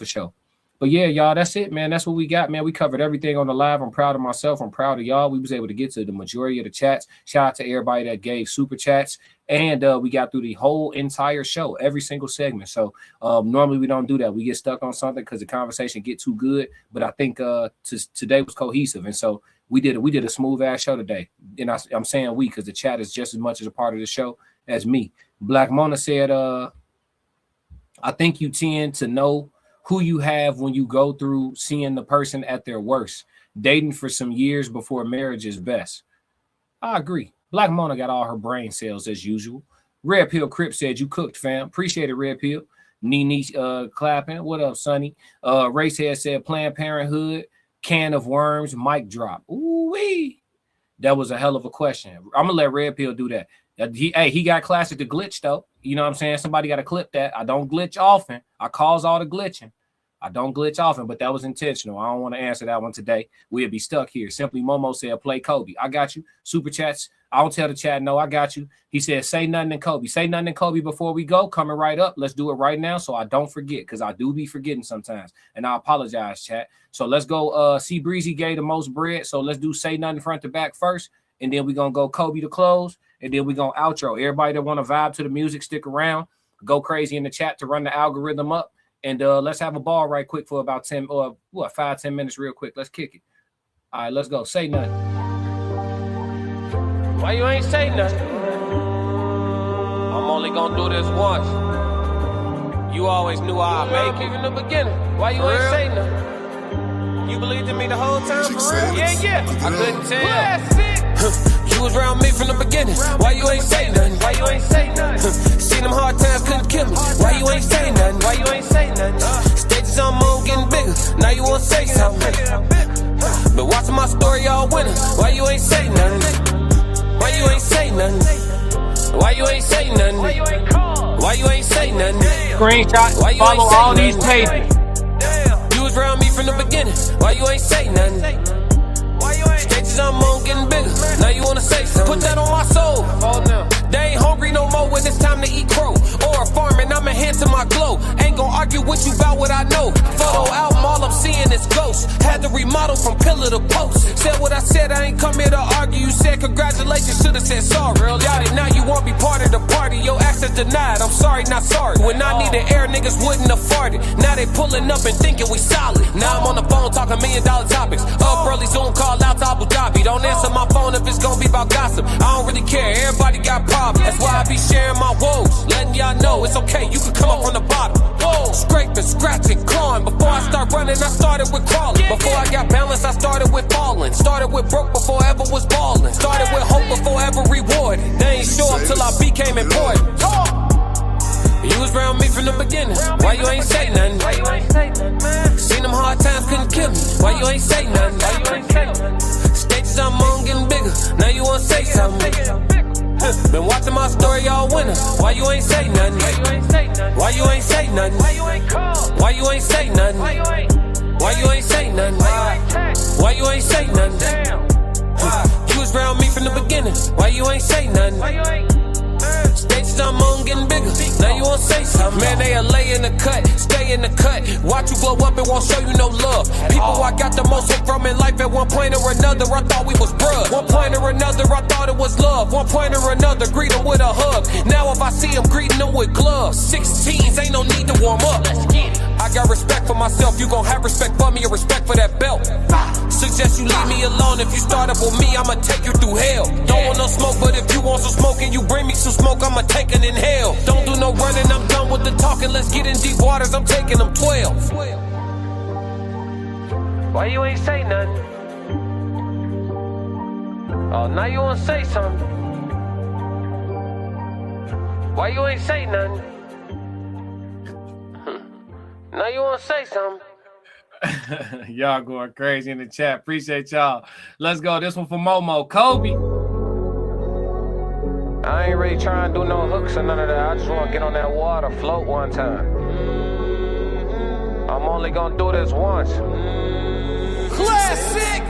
But yeah, y'all, that's it, man. That's what we got, man. We covered everything on the live. I'm proud of myself. I'm proud of y'all. We was able to get to the majority of the chats. Shout out to everybody that gave super chats. And we got through the whole entire show, every single segment. So normally we don't do that. We get stuck on something because the conversation get too good. But I think today was cohesive. And so we did a smooth ass show today. And I'm saying we because the chat is just as much as a part of the show as me. Black Mona said, I think you tend to know who you have when you go through seeing the person at their worst. Dating for some years before marriage is best. I agree. Black Mona got all her brain cells as usual. Red Pill Crip said you cooked, fam. Appreciate it, Red Pill. Nene clapping. What up, Sonny? Racehead said Planned Parenthood, can of worms, mic drop. Ooh-wee. That was a hell of a question. I'm going to let Red Pill do that. He got classic to glitch, though. You know what I'm saying? Somebody got to clip that. I don't glitch often. I cause all the glitching. I don't glitch often, but that was intentional. I don't want to answer that one today. We'll be stuck here. Simply Momo said, play Kobe. I got you. Super chats. I don't tell the chat, no, I got you. He said, say nothing in Kobe. Say nothing in Kobe before we go. Coming right up. Let's do it right now so I don't forget because I do be forgetting sometimes. And I apologize, chat. So let's go. See, Breezy gave the most bread. So let's do say nothing front to back first. And then we're going to go Kobe to close. And then we're going to outro. Everybody that want to vibe to the music, stick around. Go crazy in the chat to run the algorithm up. And let's have a ball right quick for about 5-10 minutes real quick. Let's kick it. All right, let's go. Say nothing. Why you ain't say nothing? I'm only going to do this once. You always knew I'd make it in the beginning. Why you ain't say nothing? You believed in me the whole time? For real? Yeah. I couldn't tell. You was around me from the beginning. Why you ain't say nothing? Seen them hard times, couldn't kill me. Why you ain't say nothing? Why you ain't say nothing? Stages I'm on getting bigger. Now you wanna say something. Been watching my story all winter. Why you ain't say nothing? Why you ain't say nothing? Why you ain't say nothing? Why you ain't say nothing? Screenshot, why you follow ain't say all nothing? these pages. You was around me from the beginning. Why you ain't say nothing? Stages I'm on getting bigger. Now you wanna say something. Put that on my soul. They ain't hungry no more when it's time to eat crow. Or farming, I'm enhancing my glow. Ain't gon' argue with you about what I know. Photo album, all I'm seeing is ghosts. Had to remodel from pillar to post. Said what I said, I ain't come here to argue. You said congratulations, should've said sorry. Got it, now you won't be part of the party. Your access denied, I'm sorry, not sorry. When I needed air, niggas wouldn't have farted. Now they pulling up and thinking we solid. Now I'm on the phone talking $1 million topics. Up early, Zoom call out to Abu Dhabi. Don't answer my phone if it's gon' be about gossip. I don't really care, everybody got problems. That's why I be sharing my woes, letting y'all know it's okay, you can come up from the bottom. Scraping, scratching, clawing. Before I start running, I started with crawling. Before I got balance, I started with falling. Started with broke before I ever was balling. Started with hope before ever rewarded. They ain't show up till I became important. You was around me from the beginning. Why you ain't say nothing? Why you ain't say nothing, man? Seen them hard times, couldn't kill me. Why you ain't say nothing? Why you ain't say nothing? Stages I'm on getting bigger. Now you wanna say something. Been watching my story all winter. Why you ain't say nothing? Why you ain't say nothing? Why you ain't say nothing? Why you ain't call? Why you ain't say nothing? Why you ain't say nothing? Why you ain't say nothing? You was around me from the beginning. Why you ain't say nothing? Stages I'm on getting bigger. Now you wanna say something. Man, they lay in the cut, stay in the cut. Watch you blow up and won't show you no love. People I got the most hope from in life at one point or another. I thought we was bruh. One point or another, I thought it was love. One point or another, greet them with a hug. Now if I see them, greeting them with gloves. 16s, ain't no need to warm up. Let's get it. I got respect for myself, you gon' have respect for me and respect for that belt. Suggest you leave me alone. If you start up with me, I'ma take you through hell. Don't want no smoke, but if you want some smoke and you bring me some smoke, I'ma take an inhale. Don't do no running, I'm done with the talking. Let's get in deep waters, I'm taking them 12. Why you ain't say nothing? Oh, now you wanna say something. Why you ain't say nothing? Now you wanna say something. Y'all going crazy in the chat. Appreciate y'all. Let's go. This one for Momo. Kobe. I ain't really trying to do no hooks or none of that. I just want to get on that water, float one time. I'm only gonna do this once. Classic!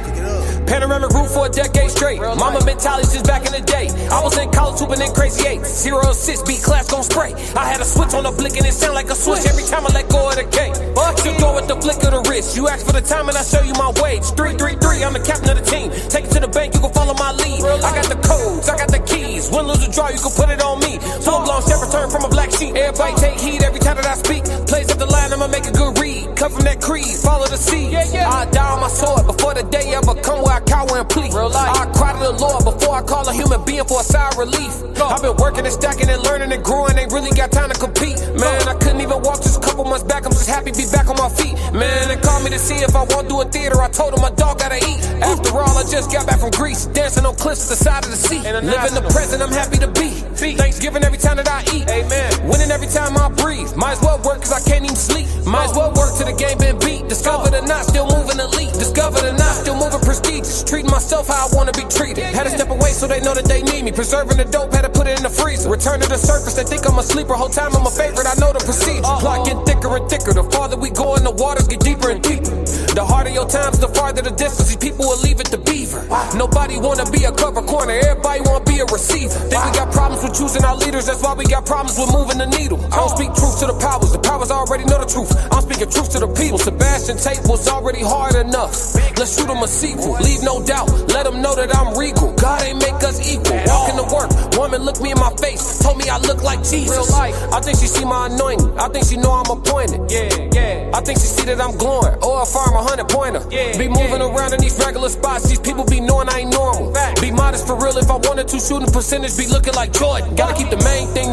Panoramic roof for a decade straight. Mama mentality since back in the day. I was in college hooping in crazy 8. 0-6, beat class gon' spray. I had a switch on the blick and it sound like a switch every time I let go of the gate. You go with the flick of the wrist. You ask for the time and I show you my wage. 3-3-3, I'm the captain of the team. Take it to the bank, you can follow my lead. I got the codes, I got the keys. Win, lose, or draw, you can put it on me. Full blown step return from a black sheep. Everybody take heed every time that I speak. Plays up the line, I'ma make a good read. Cut from that creed, follow the seed. I die on my sword before the day ever come where I cower and plead. I cry to the Lord before I call a human being for a sigh of relief. I've been working and stacking and learning and growing, ain't really got time to compete. Man, I couldn't even walk just a couple months back, I'm just happy to be back on my feet. Man, they called me to see if I won't do a theater, I told them my dog gotta eat. After all, I just got back from Greece, dancing on cliffs at the side of the sea. Living the present, I'm happy to be. Thanksgiving every time that I eat. Amen. Winning every time I breathe. Might as well work cause I can't even sleep. Might as well work till the game been beat. Discovered or not, still moving elite. Discovered or not, still moving prestigious. Treating myself how I wanna be treated. Had to step away so they know that they need me. Preserving the dope, had to put it in the freezer. Return to the surface, they think I'm a sleeper. Whole time I'm a favorite, I know the procedure. Clock get thicker and thicker. The farther we go in, the waters get deeper and deeper. The harder your times, the farther the distance. These people will leave it to beaver. Nobody wanna be a cover corner, everybody wanna be a receiver. Think we got problems with choosing our leaders, that's why we got problems with moving the needle. I don't speak truth to the powers already know the truth. I'm speaking truth to the people. Sebastian Tate was already hard enough. Let's shoot him a sequel, leave no doubt. Let them know that I'm regal. God ain't make us equal. Walking to work, woman looked me in my face, told me I look like Jesus. I think she see my anointing, I think she know I'm appointed. I think she see that I'm glowing, or if I'm 100-pointer. Be moving around in these regular spots, these people be knowing I ain't normal. Be modest for real, if I wanted to, shooting percentage be looking like Jordan. Gotta keep the main thing,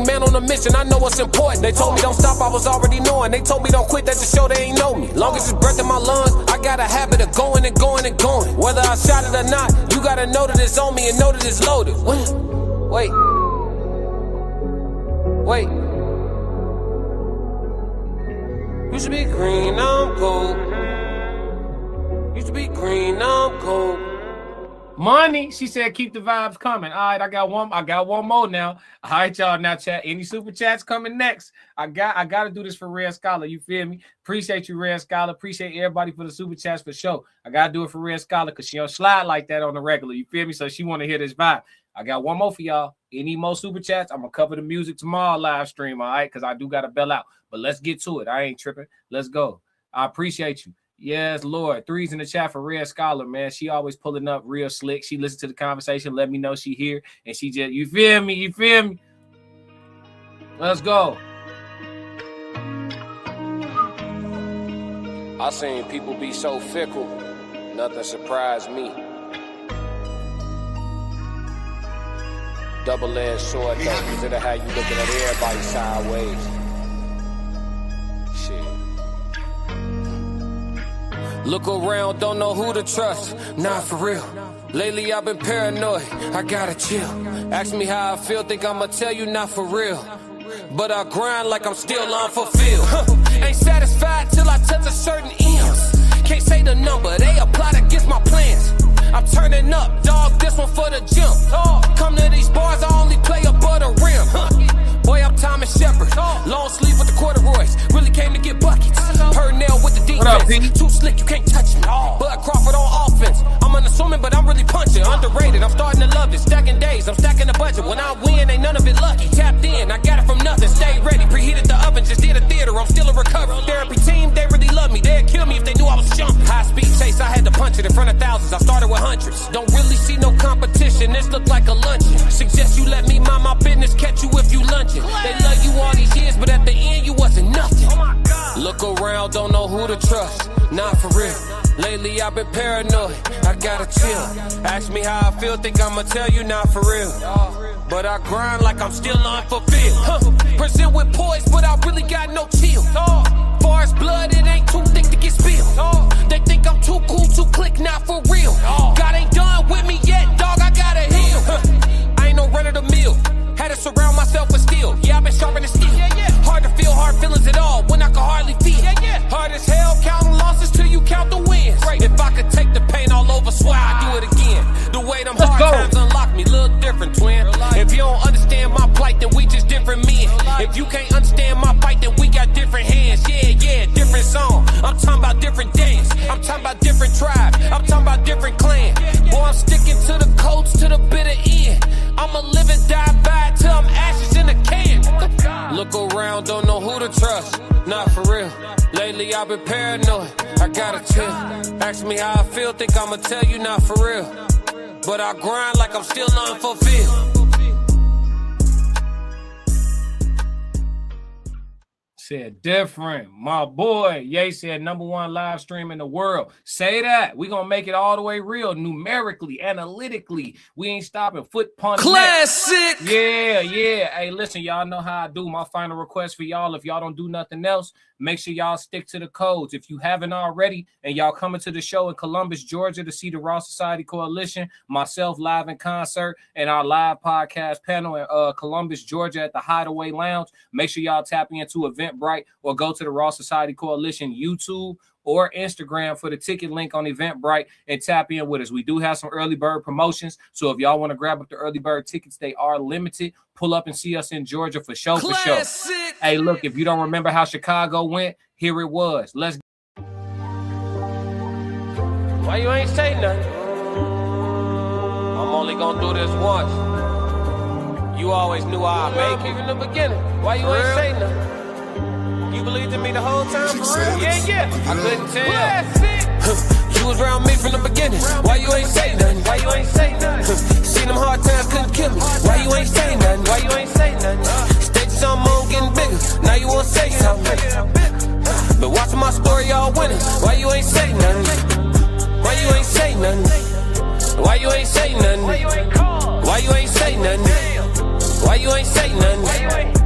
man on a mission, I know what's important. They told me don't stop, I was already knowing. They told me don't quit, that just show they ain't know me. Long as it's breath in my lungs, I got a habit of going and going and going. Whether I shot it or not, you gotta know that it's on me and know that it's loaded. Wait. Wait. Used to be green, I'm gold. Used to be green, I'm gold. Money, she said, keep the vibes coming. All right, I got one more now. All right, y'all. Now, chat. Any super chats coming next? I got to do this for Red Scholar. You feel me? Appreciate you, Red Scholar. Appreciate everybody for the super chats for sure. I got to do it for Red Scholar because she don't slide like that on the regular. You feel me? So she want to hear this vibe. I got one more for y'all. Any more super chats? I'm gonna cover the music tomorrow live stream. All right, because I do got to bail out. But let's get to it. I ain't tripping. Let's go. I appreciate you. Yes, Lord. 3's in the chat for Red Scholar, man. She always pulling up real slick. She listened to the conversation, let me know she here, and she just, you feel me? You feel me? Let's go. I seen people be so fickle, nothing surprised me. Double-edged sword, though, because it'll have you looking at everybody sideways. Shit. Look around, don't know who to trust. Nah, for real. Lately I've been paranoid, I gotta chill. Ask me how I feel, think I'ma tell you not for real. But I grind like I'm still unfulfilled. Ain't satisfied till I touch a certain M's. Can't say the number, they applied against my plans. I'm turning up, dog, this one for the gym. Come to these bars, I only play above the rim. Boy, I'm Thomas Shepard. Long sleeve with the corduroys. Really came to get buckets. Purnell with the defense. Too slick, you can't touch me. Bud Crawford on offense. I'm unassuming, but I'm really punching. Underrated, I'm starting to love it. Stacking days, I'm stacking the budget. When I win, ain't none of it lucky. Tapped in, I got it from nothing. Stay ready, preheated the oven, just did a theater. I'm still in recovery. Therapy team, they really love me. They'd kill me if they knew I was jumping. High speed chase, I had to punch it in front of thousands. I started with hundreds. Don't really see no competition, this look like a luncheon. Suggest you let me mind my business, catch you if you lunching. They love you all these years, but at the end you wasn't nothing. Look around, don't know who to trust. Not for real. Lately I've been paranoid, I gotta chill. Ask me how I feel, think I'ma tell you not for real. But I grind like I'm still unfulfilled. Present with poise, but I really got no chill. Far as blood, it ain't too thick to get spilled. They think I'm too cool to click, not for real. God ain't done with me yet, dog, I gotta heal. I ain't no run of the mill. Had to surround myself with steel. Yeah, I've been sharpening steel. Hard to feel hard feelings at all when I can hardly feel. Hard as hell counting losses till you count the wins. If I could take the pain all over, swear I'd do it again. The way them hard times unlock me, look different, twin. If you don't understand my plight, then we just different men. If you can't understand my fight, then we got different hands. Yeah, different song. I'm talking about different dance. I'm talking about different tribe. I'm talking about different clan. Boy, I'm sticking to the coats to the bitter end. I'ma live and die by it till I'm ashes in a can. Look around, don't know who to trust. Not for real. Lately I've been paranoid, I gotta chill. Ask me how I feel, think I'ma tell you not for real. But I grind like I'm still unfulfilled. Said different. My boy, Ye said #1 live stream in the world. Say that. We gonna make it all the way real, numerically, analytically. We ain't stopping. Foot punch. Classic. Yeah. Hey, listen, y'all know how I do. My final request for y'all, if y'all don't do nothing else, make sure y'all stick to the codes. If you haven't already, and y'all coming to the show in Columbus, Georgia to see the Raw Society Coalition, myself live in concert, and our live podcast panel in Columbus, Georgia at the Hideaway Lounge, make sure y'all tap into Eventbrite or go to the Raw Society Coalition YouTube or Instagram for the ticket link on Eventbrite and tap in with us. We do have some early bird promotions, so if y'all want to grab up the early bird tickets, they are limited. Pull up and see us in Georgia for show. Hey, look, if you don't remember how Chicago went, here it was. Let's. Why you ain't say nothing? I'm only gonna do this once. You always knew I'd make it in the beginning. Why you ain't say nothing? You believed in me the whole time, for real? Yeah. I couldn't tell. You was around me from the beginning. Why you ain't say nothing? Why you ain't say nothing? Seen them hard times, couldn't kill me. Why you ain't say nothing? Why you ain't say nothing? Stages on moon getting bigger. Now you wanna say something. Been watching my story, y'all winning. Why you ain't say nothing? Why you ain't say nothing? Why you ain't say nothing? Why you ain't say nothing? Why you ain't say nothing?